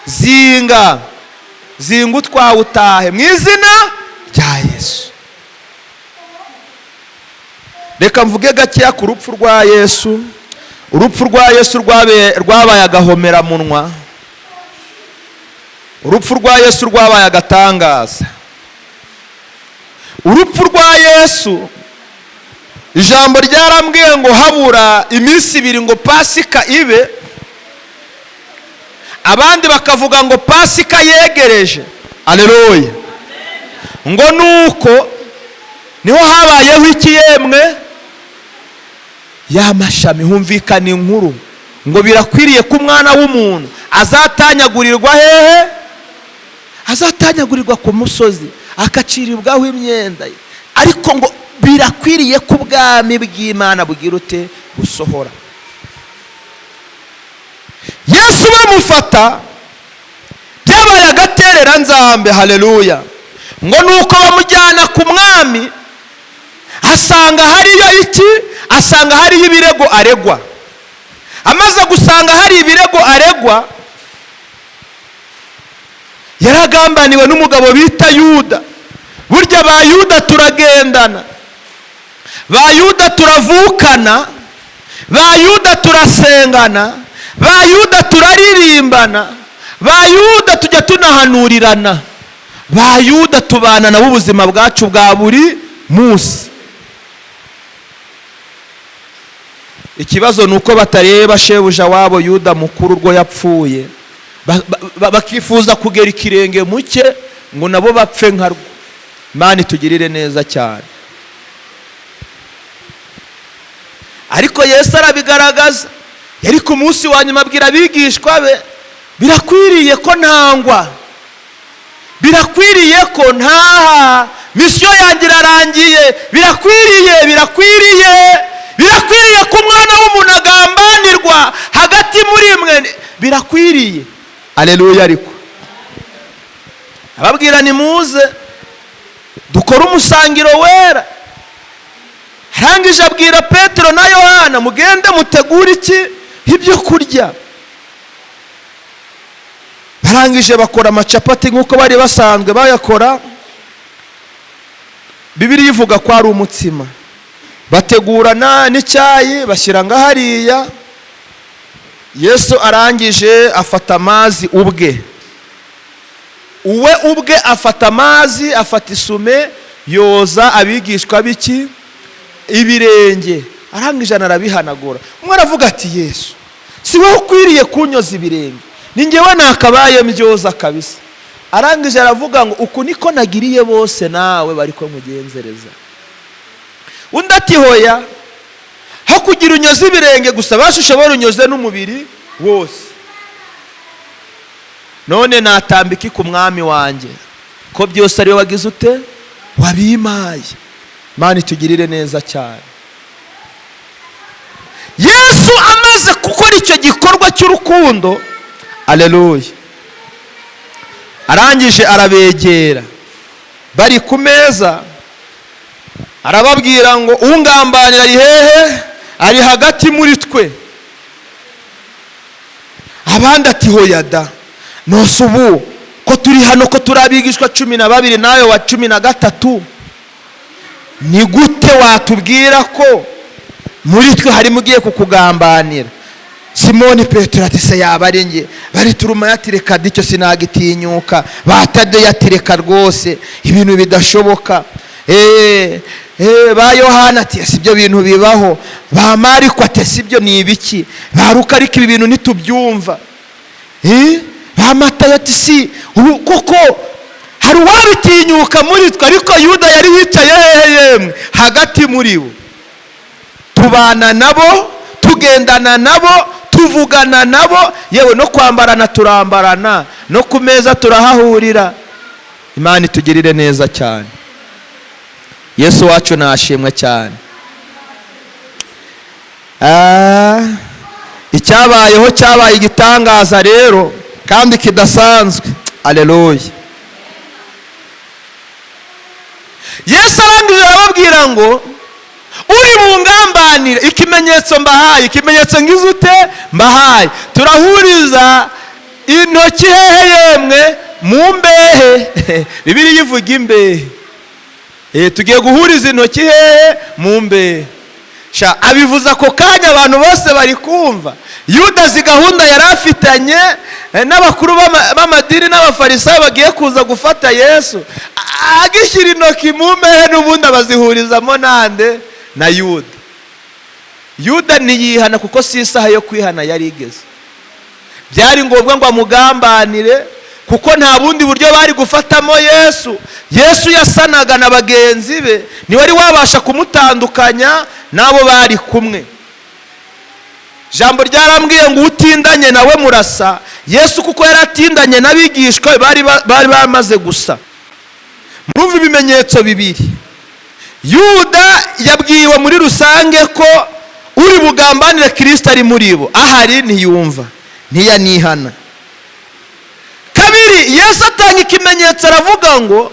Zinga utwawe utahe mu izina rya Yesu. Reka mvuge gakeya ku rupfu rwa Yesu. Urupfu rwa Yesu rwabaye agahomeramunwa. Urupfu rwa Yesu rwabaye agatangaza. Urupfu rwa Yesu, ijambo ryarambwiye ngo habura iminsi 2 ngo Pasika ibe, abandi bakavuga ngo Pasika yegereje. Aleluya. Ngo nuko niho habayeho iki yemwe? Ya mashami humvikana inkuru ngo birakwiriye ko umwana w'umuntu azatanyagurirwa hehe? Azatanyagurirwa ku musozi, akacirirwaho imyenda ye. Ariko ngo birakwiriye ko ubwami bw'Imana bugira ute? Busohora. Yesu bamufata byabaye agaterera nzambe. Haleluya. Ngo nuko bamujyana ku mwami, asanga hariyo iki? Asanga hariyo ibirego aregwa. Amaze gusanga hari ibirego aregwa, yaragambaniwe n'umugabo bita Yuda. Burya ba Yuda turagendana, ba Yuda turavukana, ba Yuda turasengana, ba Yuda turaririmbana, ba Yuda tujya tunahanurirana, ba Yuda tubana nabo ubuzima bwacu bwa buri munsi. Ikibazo nuko batareba shebuja wabo Yuda mukuru urwo yapfuye, bakifuza kugera ikirenge muke ngo nabo bapfe nkarwo. Imana tugirire neza cyane. Ariko Yesu arabigaragaza. Yari ku munsi wa nyuma abwira abigishwa be, birakwiriye ko ntangwa, birakwiriye ko ntaha, misiyo yanjye irarangiye, birakwiriye ko umwana w'umuntu agambanirwa hagati muri mwe, birakwiriye. Aleluya. Ariko ababwira ni muze dukora umusangiro wera. Arangije abwira Petero na Yohana, mugende mutegure iki? Ibyo kurya. Barangije bakora amacapati nk'uko bari basanzwe bayakora. Bibiliya ivuga ko ari umutsima. Bategurana n'icyayi bashyira ngahariya. Yesu arangije afata amazi ubwe. Ubwe afata amazi, afata isume, yoza abigishwa biki? Ibirenge. Arangije arabihanagura. Umwe aravuga ati Yesu, si wowe ukwiriye kunyoza ibirenge, ni njyewe nakabaye mbyoza kabisa. Arangije aravuga ngo uku niko nagiriye bose nawe bariko mugenzereza. Undi ati hoya, ha kugira unyoza ibirenge gusa, bashishobora unyoze n'umubiri wose. none natambika ku mwami wanjye ko byose ariwe wagize ute? Wabimaye. Imana itugirire neza cyane. Yesu amaze gukora icyo gikorwa cy'urukundo, aleluya, arangije arabegera, bari ku meza, arababwira ngo ungambanira ari hehe? Ari hagati muri twe. Abandi ati hoya da, nose ubu ko turi hano, ko turi abigishwa 12 nawe wa 13, ni gute watubwira ko muri twe harimo ugiye kukugambanira? Simoni Petero ati se yaba ari nge? Bari turuma yatireka dicyo sinagitinyuka. Batade yatireka rwose ibintu bidashoboka. Ba Yohana ati sibyo bintu bibaho. Ba Mariko ati sibyo ni ibiki? Ba Luka ariko ibi bintu nitubyumva. Ba Matayo ati si koko hari uwabitinyuka muri twe, ariko Yuda yari yicaye yemwe hagati muri bo. Tubana nabo, tugendana nabo, tuvugana nabo, yewe no kwambarana turambarana, no ku meza turahahurira. Imana itugirire neza cyane. Yesu wacu nashimwe cyane. Icyabayeho cyabaye igitangaza rero kandi kidasanzwe. Aleluya. Yesu arangije arababwira ngo uri bungambanire, ikimenyetso mbahaye, ikimenyetso ngizute mbahaye, turahuriza intoki hehe yemwe? Mu mbehe. Bibiliya ivuga imbehe. Tugiye guhuriza intoki hehe? Mu mbehe. Abivuza ako kanya abantu bose bari kumva. Yuda zi gahunda yari afitanye n'abakuru b'amadini n'abafarisayo bagiye kuza gufata Yesu, agishyira intoki mu mbehe n'ubundi abazihurizamo nande? Na Yuda. Yuda ntiyihana kuko si isaha yo kwihana yari igeze. Byari ngombwa ngo amugambanire kuko nta bundi buryo bari gufatamo Yesu. Yesu yasanaga na bagenzi be, ni wari wabasha kumutandukanya nabo bari kumwe. Jambo ryarambwiye ngo utindanye nawe murasa. Yesu kuko yaratindanye n'abigishwa bari bamaze gusa. Murumva ibimenyetso bibiri. Yuda yabwiwe muri rusange ko uri bugambanire Kristo ari muri bo, ahari ntiyumva, ntiyanihana. Kabiri, Yesu atanga ikimenyetso aravuga ngo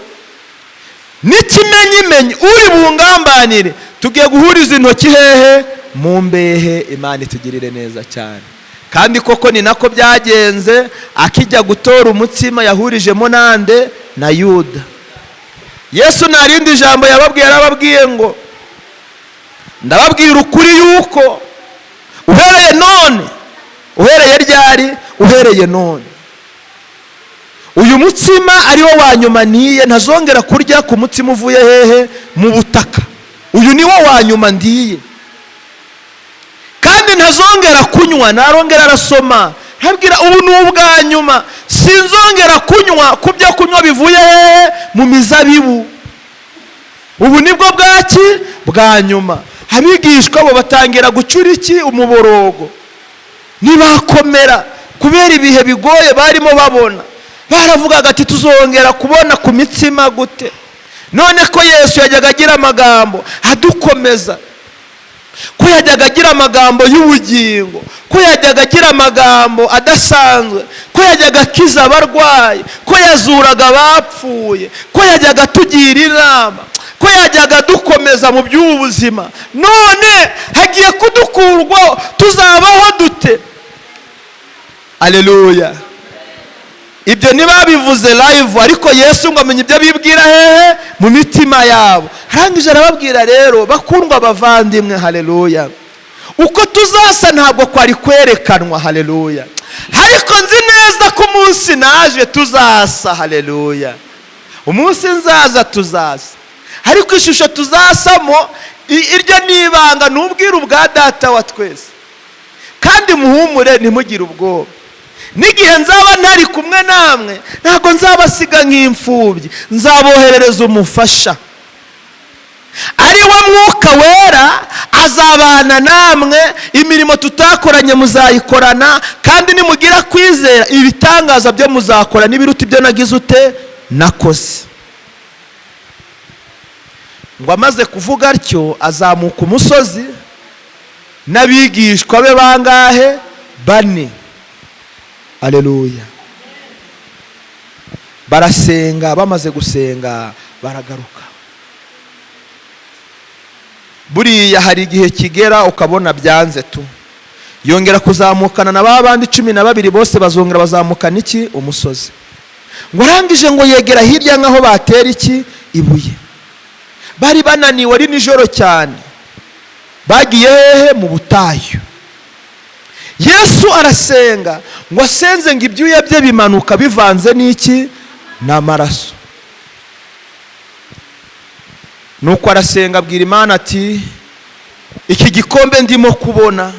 n'ikimenyimenyi uri bungambanire tugiye guhuriza intoki hehe? Mu mbehe. Imana itugirire neza cyane. Kandi koko ni nako byagenze. Akijya gutora umutsima yahurijemo nande? Na Yuda. Yesu narindi jambo yababwiye, arababwiye ngo ndababwira ukuri yuko uhereye none, uhereye ryari? Uhereye none, uyu mutsima ari wo wa nyuma niye, ntazongera kurya ku mutsima uvuye hehe? Mu butaka. Uyu ni wo wa nyuma ndiye, kandi ntazongera kunywa. Narongera arasoma, ntabwira ubu ni ubwa nyuma, sinzongera kunywa ku byo kunywa bivuye hehe? Mu mizabibu. Ubu nibwo bwaki? Bwa nyuma. Abigishwa bo batangira gucura iki? Umuborogo. Nibakomera kubera ibihe bigoye barimo babona. Baravugaga ati tuzongera kubona ku mitsima gute? None ko Yesu yajyaga agira amagambo adukomeza, ko yajyaga agira amagambo y'ubugingo, ko yajyaga agira amagambo adasanzwe, ko yajyaga akiza abarwayi, ko yazuraga abapfuye, ko yajyaga tugira inama, ko yajyaga dukomeza mu by'ubuzima, none hagiye kudukurwaho, tuzabaho dute? Aleluya. Ibyo ntibabivuze live, ariko Yesu ngo amenye ibyo bibwira hehe? Mu mitima yabo. Harangije arababwira rero, bakundwa bavandimwe, haleluya, uko tuzasa ntabwo kwari kwerekanwa, haleluya, ariko nzi neza ko umunsi naje tuzasa, haleluya. Umunsi nzaza tuzasa, ariko ishusho tuzasamo iryo nibanga n'ubwira ubwa Data wa twese. Kandi muhumure, ntimugire ubwoba. N'igihe nzaba ntari kumwe namwe, ntabwo nzabasiga nk'imfubyi, nzaboherereza umufasha, ari we Mwuka Wera, azabana namwe, imirimo tutakoranye muzayikorana, kandi nimugira kwizera ibitangaza byo muzakora n'ibiruta ibyo nagize ute nakoze. Ngo amaze kuvuga atyo azamuka umusozi n'abigishwa be bangahe? 4. Aleluya. Barasenga, bamaze gusenga baragaruka. Buriya hari igihe kigera ukabona byanze tu, yongera kuzamukana na babandi 12 bose bazongera bazamukana iki? Umusozi. Ngo arangije ngo yegera hirya nkaho batera iki? Ibuye. Bari bananiwe, ari nijoro cyane, bagiye hehe? Mu butayu. Yesu arasenga, ngo asenze ngo ibyuya bye bimanuka bivanze n'iki? N'amaraso. Nuko arasenga abwira Imana ati, iki gikombe ndimo kubona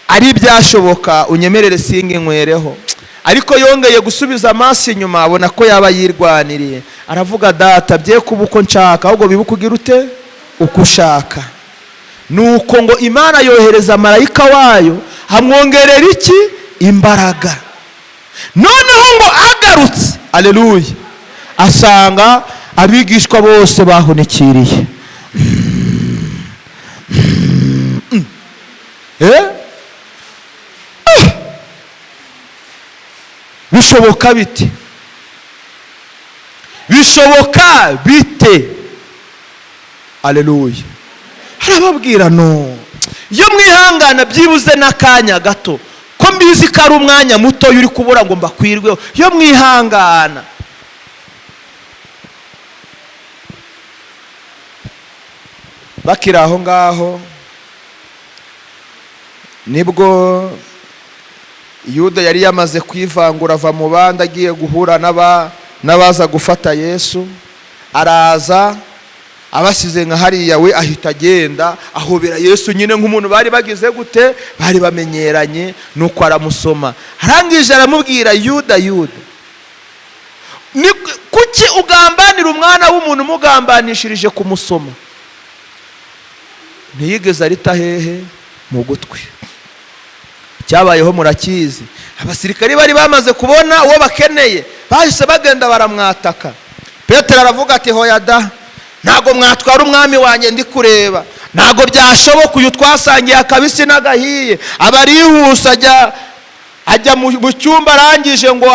ari byashoboka unyemerere singinkwereho. Ariko yongeye gusubiza amaso inyuma, abona ko yaba yirwaniriye, aravuga data bye kuba uko nshaka, ahubwo bibuka ugira ute? Uko ushaka. Nuko ngo Imana yohereza marayika wayo amwongerera iki? Imbaraga. Noneho ngo agarutse, aleluya, asanga abigishwa bose bahunikiriye. Bishoboka bite? Bishoboka bite? Aleluya. Harababwira no, iyo mwihangana byibuze n'akanya gato, ko mbizi ko ari umwanya muto uri kubura ngo mbakwirweho, iyo mwihangana. Bakiri aho ngaho nibwo Yuda yari yamaze kwivangura, ava mu bandi agiye guhura n'abaza gufata Yesu. Araza abasize nka hariya, we ahita agenda ahobera Yesu nyine nk'umuntu bari bagize gute? Bari bamenyeranye. Nuko aramusoma, arangije aramubwira, Yuda, Yuda, ni kuki ugambanira umwana w'umuntu umugambanishirije kumusoma? Ntiyigeze arita hehe? Mu gutwi. Cyabayeho murakizi, abasirikari bari bamaze kubona uwo bakeneye, bahise bagenda baramwataka. Petero aravuga ati, hoya da, ntago mwatwara umwami wanjye ndi kureba, ntago byashoboka, uyu twasangiye akabisi n'agahiye. Abarihuse ajya mu cyumba, arangije ngo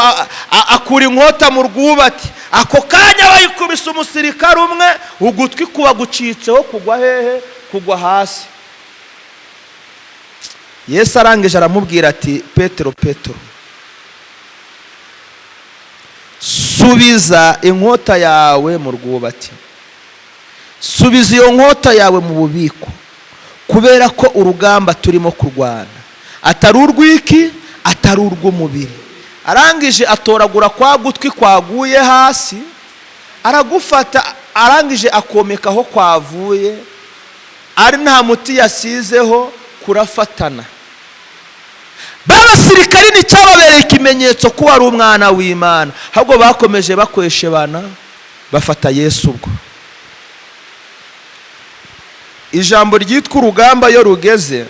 akura inkota mu rwubati. Ako kanya bayikubise umusirikare umwe, ugutwi kuba gucitseho, kugwa hehe? Kugwa hasi. Yesu arangije aramubwira ati, Petero, Petero, subiza inkota yawe mu rwubati, subiza iyo nkota yawe mu bubiko, kubera ko urugamba turimo kurwana atari urw'iki? Atari urw'umubiri. Arangije atoragura kwa gutwi kwaguye hasi, aragufata, arangije akomekaho kwavuye, ari nta muti yasizeho, kurafatana. Babasirikari ni cyababereye ikimenyetso ko ari umwana w'Imana, ahubwo bakomeje bakweshebana bafata Yesu. Ubwo ijambo ryitwa urugamba yo rugeze,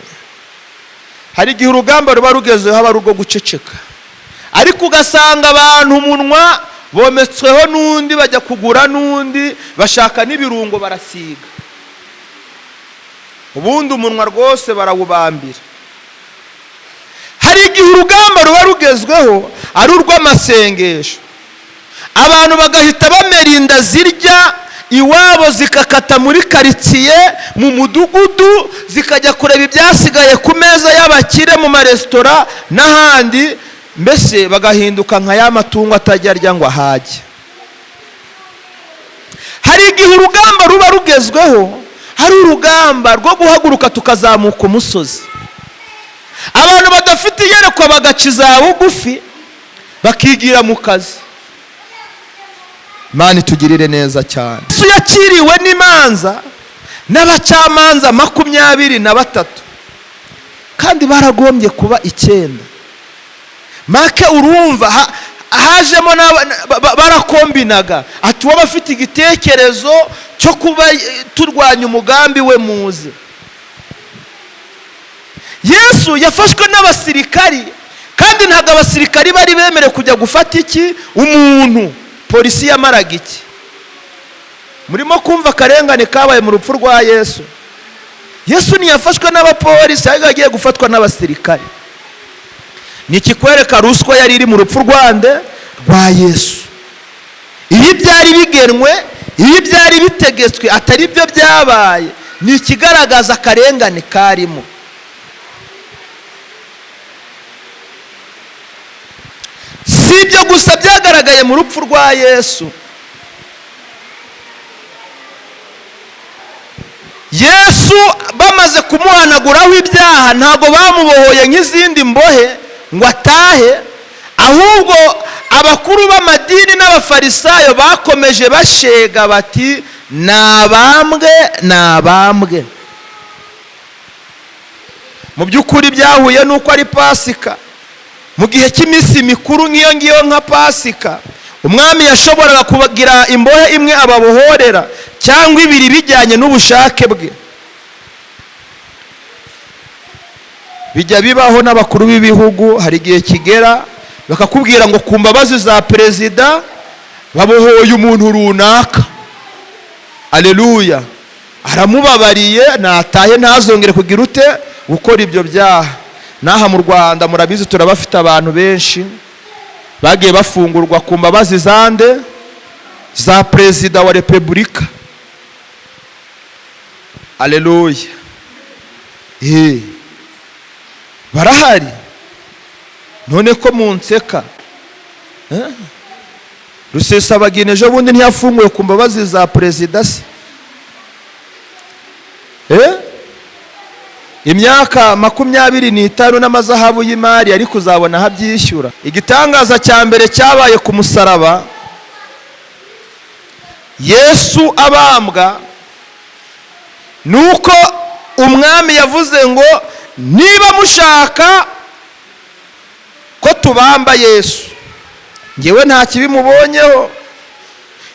hari igihe urugamba ruba rugezeho haba rwo guceceka, ariko ugasanga abantu umunwa bometsweho n'undi, bajya kugura n'undi, bashaka n'ibirungo barasiga, ubundi umunwa rwose barawubambira. Hari igihe urugamba ruba rugezweho ari urw'amasengesho, abantu bagahita bamera inda zirya iwabo, zikakata muri karitsiye, mu mudugudu, zikajya kureba ibyasigaye ku meza y'abakire mu maresitora n'ahandi, mbese bagahinduka nka ya matungo atajya arya ngo ahage. Hari igihe urugamba ruba rugezweho hari urugamba rwo guhaguruka tukazamuka umusozi, abantu badafite iyerekwa bagaciza bugufi bakigira mu kazi. Imana itugirire neza cyane. Yesu yakiriwe n'imanza n'abacamanza 23, kandi baragombye kuba 9. Make urumva hajemo barakombinaga, ati uwo bafite igitekerezo cyo kuba turwanya umugambi we muze. Yesu yafashwe n'abasirikari, kandi ntabwo abasirikari bari bemerewe kujya gufata iki umuntu. Polisi yamaraga iki? Murimo kumva akarengane kabaye mu rupfu rwa Yesu. Yesu ntiyafashwe n'abapolisi, ahubwo yagiye gufatwa n'abasirikari. Ni ikikwereka ruswa yari iri mu rupfu rwa Yesu. Ibi byari bigenwe, ibi byari bitegetswe, atari byo byabaye. Ni ikigaragaza akarengane karimo. Si ibyo gusa byagaragaye mu rupfu rwa Yesu. Yesu bamaze kumuhanaguraho ibyaha, ntabwo bamubohoye nk'izindi mbohe ngo atahe, ahubwo abakuru b'amadini n'abafarisayo bakomeje bashega bati nabambwe, nabambwe. Mu by'ukuri byahuye nuko ari Pasika. Mu gihe cy'iminsi mikuru nk'iyo ngiyo nka Pasika, umwami yashoboraga kubagira imbohe imwe ababohorera, cyangwa ibiri bijyanye n'ubushake bwe. Bijya bibaho n'abakuru b'ibihugu, hari igihe kigera bakakubwira ngo ku mbabazi za perezida babohoye umuntu runaka. Aleluya. Aramubabariye, natahe ntazongere kugira ute gukora ibyo byaha. Naha mu Rwanda murabizi turabafite abantu benshi bagiye bafungurwa ku mbabazi zande za perezida wa repubulika. Aleluya. Barahari. None ko munseka, Rusesabagina ejo bundi ntiyafunguwe ku mbabazi za perezida se? Imyaka 25 n'amazahabu y'imari ari kuzabona habyishyura. Igitangaza cya mbere cyabaye ku musaraba, Yesu abambwa, nuko umwami yavuze ngo niba mushaka ko tubamba Yesu, ngewe nta kibi mubonyeho,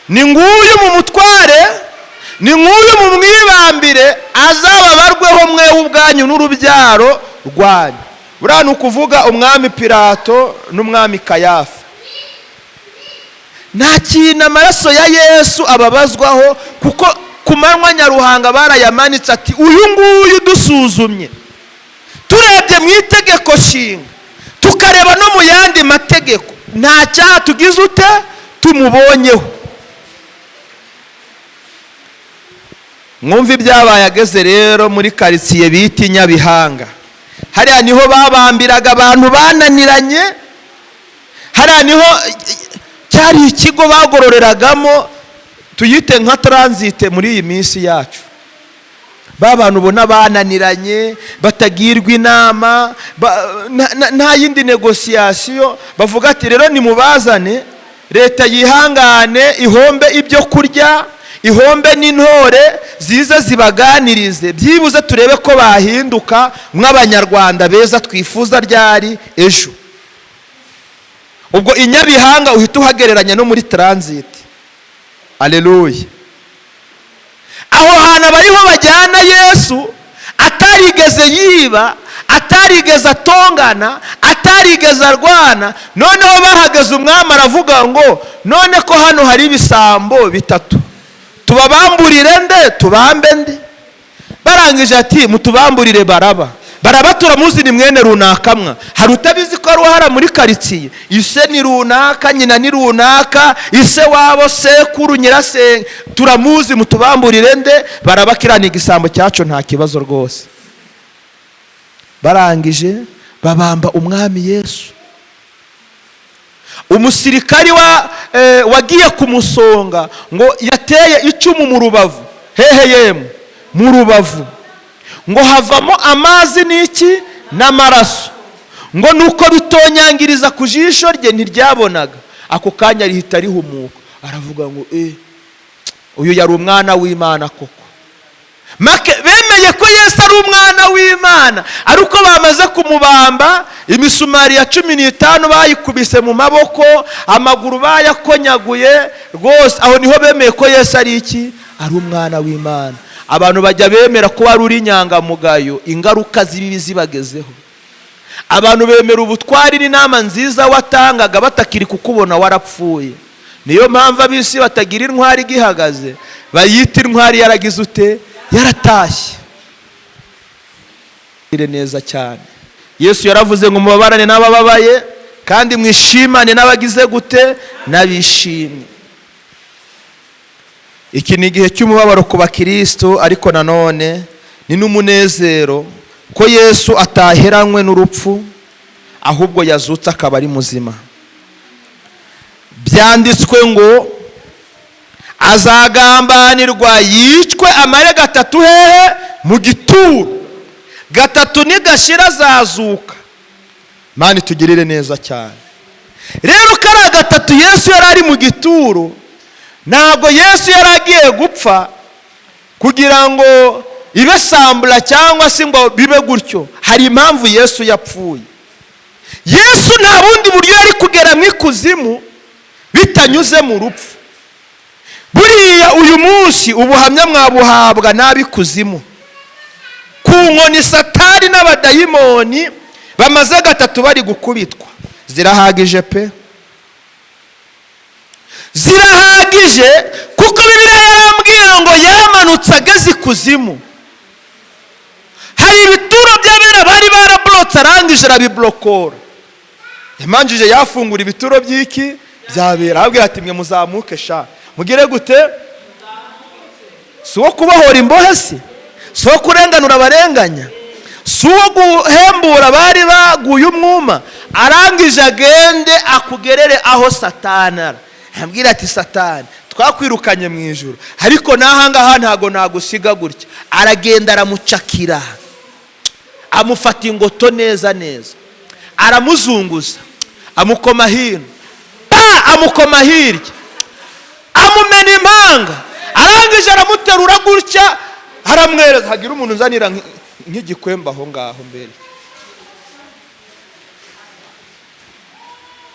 ni nguyu mu mutware, ni nguyu mu mwibambire, azababarweho mwe ubwanyu n'urubyaro rwanyu. Buriya ni ukuvuga umwami Pilato n'umwami Kayafa. Nta kintu amaraso ya Yesu ababazwaho, kuko ku manywa nyaruhanga barayamanitse ati uyu nguyu dusuzumye, turebye mu itegeko nshinga, tukareba no mu yandi mategeko, nta cyaha tugize ute tumubonyeho. Mwumva ibyabaye ageze rero muri karitsiye bita Nyabihanga. Hariya niho babambiraga abantu bananiranye, hariya niho cyari ikigo bagororeragamo, tuyite nka transit muri iyi minsi yacu. Babantu ubona bananiranye, batagirwa inama, nta yindi negociation, bavuga ati rero nimubazane, leta yihangane ihombe ibyo kurya, ihombe n'intore zize zibaganirize, byibuze turebe ko bahinduka nk'abanyarwanda beza twifuza ryari ejo. Ubwo inyabihanga uhita uhagereranya no muri transit. Aleluya. Aho hantu bariho bajyana Yesu, atarigeze yiba, atarigeze atongana, atarigeze arwana. Noneho bahageze umwami aravuga ngo none ko hano hari ibisambo bitatu, tubabamburire nde tubambe nde? Barangije ati mutubamburire Baraba. Baraba turamuzi ni mwene runaka mwa. Hari utabizi ko ari uhara muri karitsiye, ise ni runaka, nyina ni runaka, ise wabo sekuru nyirasenge, turamuzi, mutubamburire nde? Baraba kirana igisambo cyacu nta kibazo rwose. Barangije babamba umwami Yesu. Umusirikari wagiye kumusonga ngo yateye icumu mu rubavu. Hehe yemu mu rubavu, ngo havamo amazi n'iki n'amaraso, ngo nuko bitonyangiriza ku jisho rye ntiryabonaga. Ako kanya rihita rihumuka, aravuga ngo uyu yari umwana w'Imana koko. Bemeye ko Yesu ari umwana w'Imana, ariko bamaze kumubamba, imisumari ya 15 bayikubise mu maboko, amaguru bayakonyaguye rwose. Aho niho bemeye ko Yesu ari iki? Ari umwana w'Imana. abantu bajya bemera ko wari uri inyangamugayo, ingaruka z'ibibi zibagezeho. Abantu bemera ubutwari n'inama nziza watangaga batakiri kukubona warapfuye. Niyo mpamvu ab'isi batagira intwari igihagaze, bayita intwari yaragize ute? Yaratashye. Neza cyane. Yesu yaravuze ngo mubabarane n'abababaye kandi mwishimane n'abagize gute? N'abishimye. Iki ni igihe cy'umubabaro ku bakristo, ariko nanone ni n'umunezero ko Yesu ataheranywe n'urupfu, ahubwo yazutse akaba ari muzima. Byanditswe ngo azagambanirwa yicwe amare gatatu hehe? Mu gituro. Gatatu nigashira azazuka. Mani tugirire neza cyane. Rero kara gatatu Yesu yari ari mu gituro, ntabwo Yesu yaragiye gupfa kugira ngo ibe sambura cyangwa se ngo bibe gutyo. Hari impamvu Yesu yapfuye. Yesu nta bundi buryo yari kugera mu ikuzimu bitanyuze mu rupfu. Buriya uyu munsi ubuhamya mwabuhabwa n'ab'ikuzimu. Ku nkoni Satani n'abadayimoni bamaze gatatu bari gukubitwa. Zirahagije pe. Zirahagije kuko Bibiliya yarambwiye ngo yamanutse ageze ikuzimu. Hari ibituro by'abera bari barablotse, arangije arabiblokora. Yamanjije yafungura ibituro by'iki? Byabera. Ababwira ati mwe muzamuke sha. Mugire gute? Si wo kubohora imbohe se? Si wo kurenganura abarenganya? Si wo guhembura bari baguye umwuma? Arangije agende akugerere aho Satani ari. Ambwira ati Satani, twakwirukanye mu ijuru, ariko nahangaha ntago nagusiga gutya. Aragenda aramucakira, amufata ingoto neza neza, aramuzunguza, amukoma hino, amukoma hirya, amumena impanga. Arangije aramuterura gutya, aramwereza. Hagira umuntu uzanira nk'igikwemba aho ngaho mbere.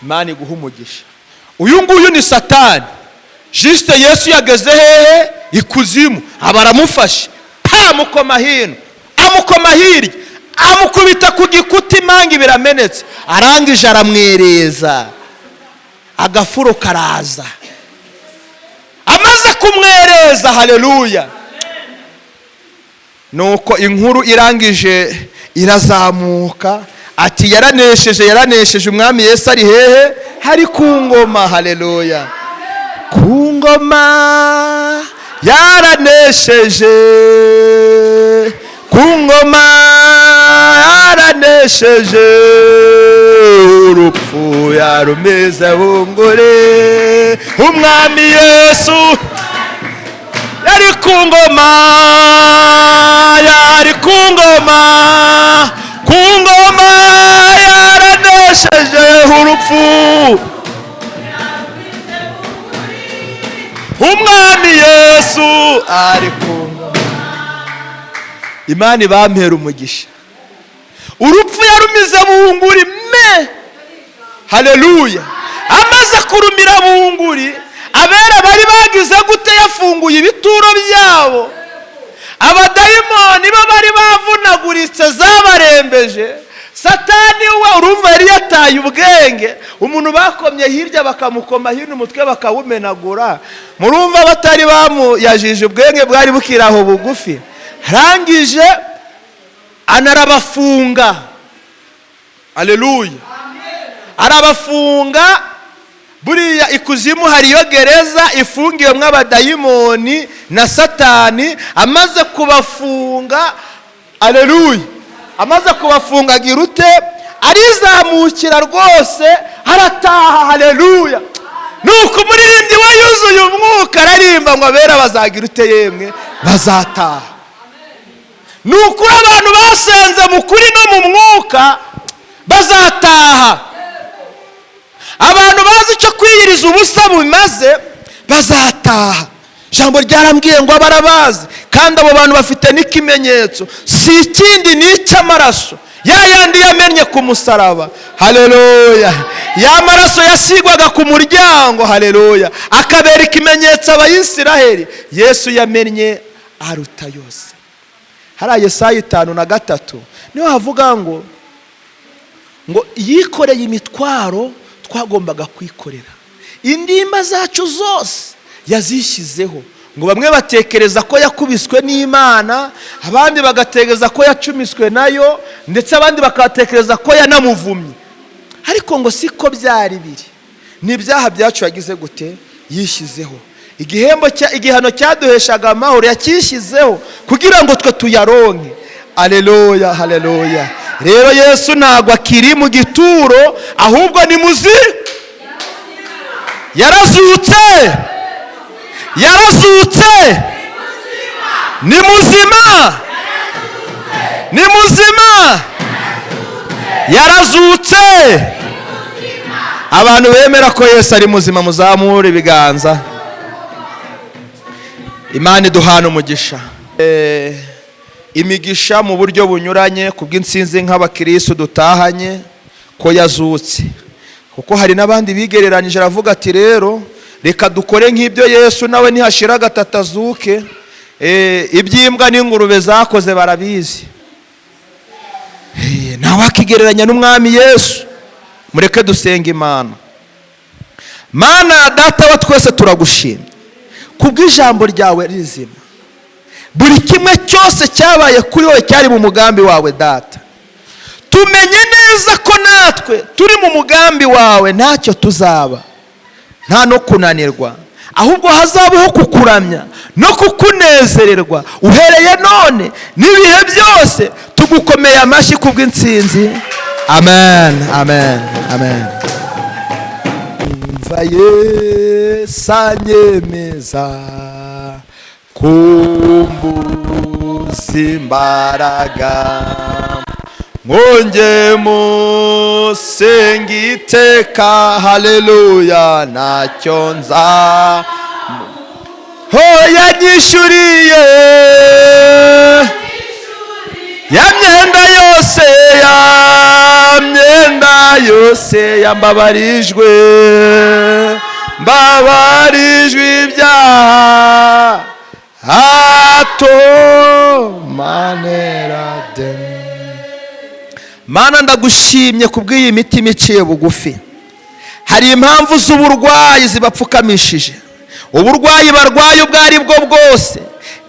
Imana iguha umugisha. Uyu nguyu ni Satani. Juste Yesu yageze hehe? Ikuzimu. Aba aramufashe, amukoma hino, amukoma hirya, amukubita ku gikuta, impanga biramenetse. Arangije aramwereza, agafuro karaza. Amaze kumwereza, haleluya, nuko inkuru irangije irazamuka ati yaranesheje umwami Yesu ari hehe? Hari ku ngoma. Haleluya. Ku ngoma yaranesheje, ku ngoma yaranesheje, urupfu yarumize bunguri. Umwami Yesu yari ku ngoma, yari ku ngoma, ku ngoma yaranesheje urupfu. Umwami Yesu ari ku ngoma. Imana ibampera umugisha. Urupfu yarumize bunguri me. Haleluya. Amaze kurumira bunguri, abera bari bagize gute? Yafunguye ibituro byabo. Abadayimoni bo bari bavunaguritse, zabarembeje. Satani we urumva yari yataye ubwenge. Umuntu bakomye hirya bakamukoma hino, umutwe bakawumenagura. Murumva batari bamuyajije ubwenge, bwari bukiraho bugufi. Rangije anarabafunga. Haleluya. Arabafunga. Buriya ikuzimu hariyo gereza ifungiyemo abadayimoni na Satani. Amaze kubafunga, haleluya, amaze kubafunga agira ute? Arizamukira rwose, arataha. Haleluya. Nuko umuririmbyi we yuzuye umwuka ararimba ngo abera bazagira ute? Yemwe bazataha. Nuko abantu basenze mu kuri no mu mwuka bazataha. Abantu bazi icyo kwiyiriza ubusa bimaze bazataha. Jambo ryarambwiye ngo abarabazi, kandi abo bantu bafite n'ikimenyetso, si ikindi ni icy'amaraso yayandi yamennye ku musaraba. Haleluya. Ya maraso yasigwaga ku muryango, haleluya, akabera ikimenyetso Abayisiraheli. Yesu yamennye aruta yose. Hariya Yesaya 5:3 niho havuga ngo yikoreye imitwaro twagombaga kwikorera, indimba zacu zose yazishyizeho. Ngo bamwe batekereza ko yakubiswe n'Imana, abandi bagatekereza ko yacumiswe nayo, ndetse abandi bakatekereza ko yanamuvumye. Ariko ngo siko byari biri. Ni ibyaha byacu yagize gute? Yishyizeho. Igihano cyaduheshaga amahoro yakishyizeho kugira ngo twe tuyaronke. Haleluya, haleluya. Rero Yesu ntabwo akiri mu gituro, ahubwo ni yarazutse, yarazutse, ni muzima, ni muzima, yarazutse. Abantu bemera ko Yesu ari muzima muzamure ibiganza. Imana iduhana umugisha. Imigisha mu buryo bunyuranye kubw'insinzi nk'abakristo dutahanye ko yazutse. Kuko hari n'abandi bigereranije aravuga ati rero reka dukore nk'ibyo Yesu nawe nihashira gatatu azuke. Iby'imbwa n'ingurube zakoze barabizi. Nawe akigereranya n'umwami Yesu. Mureke dusenga Imana. Mana Data wa twese turagushimye kubw'ijambo ryawe rizima. Buri kimwe cyose cyabaye kuri wowe cyari mu mugambi wawe Data. Tumenye neza ko natwe turi mu mugambi wawe ntacyo tuzaba, nta no kunanirwa, ahubwo hazabaho kukuramya no kukunezererwa uhereye none n'ibihe byose. Tugukomeye amashyi kubw'insinzi. Amen, amen, amen. Umva Yesu anyemeza kumbuza imbaraga, mwonge musenga iteka. Haleluya, ntacyo nza yanyishuriye ya myenda yose, ya myenda yose yambabarijwe, mbabarijwe ibyaha hato manera dem. Mana ndagushimye kubw'iyi mitima iciye bugufi. Hari impamvu z'uburwayi zibapfukamishije. Uburwayi barwaye ubwo ari bwo bwose,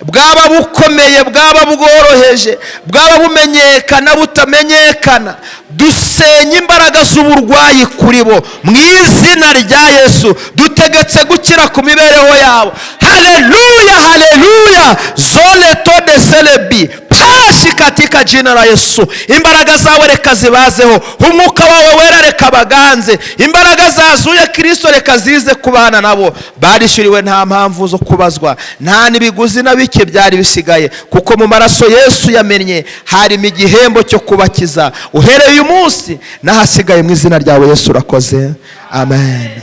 bwaba bukomeye, bwaba bworoheje, bwaba bumenyekana, butamenyekana, dusenya imbaraga z'uburwayi kuri bo mu izina rya Yesu. Dutegetse gukira ku mibereho yabo. Haleluya, haleluya. Zone tode celebi pashi katika jina la Yesu. Imbaraga zawe reka zibazeho, umwuka wawe wera reka baganze. Imbaraga zazuye Kristo reka zize kubana nabo. Barishuriwe, nta mpamvu zo kubazwa, nta n'ibiguzi na bike byari bisigaye, kuko mu maraso Yesu yamennye harimo igihembo cyo kubakiza. Uhereye uyu munsi n'ahasigaye mu izina ryawe Yesu urakoze. Amen.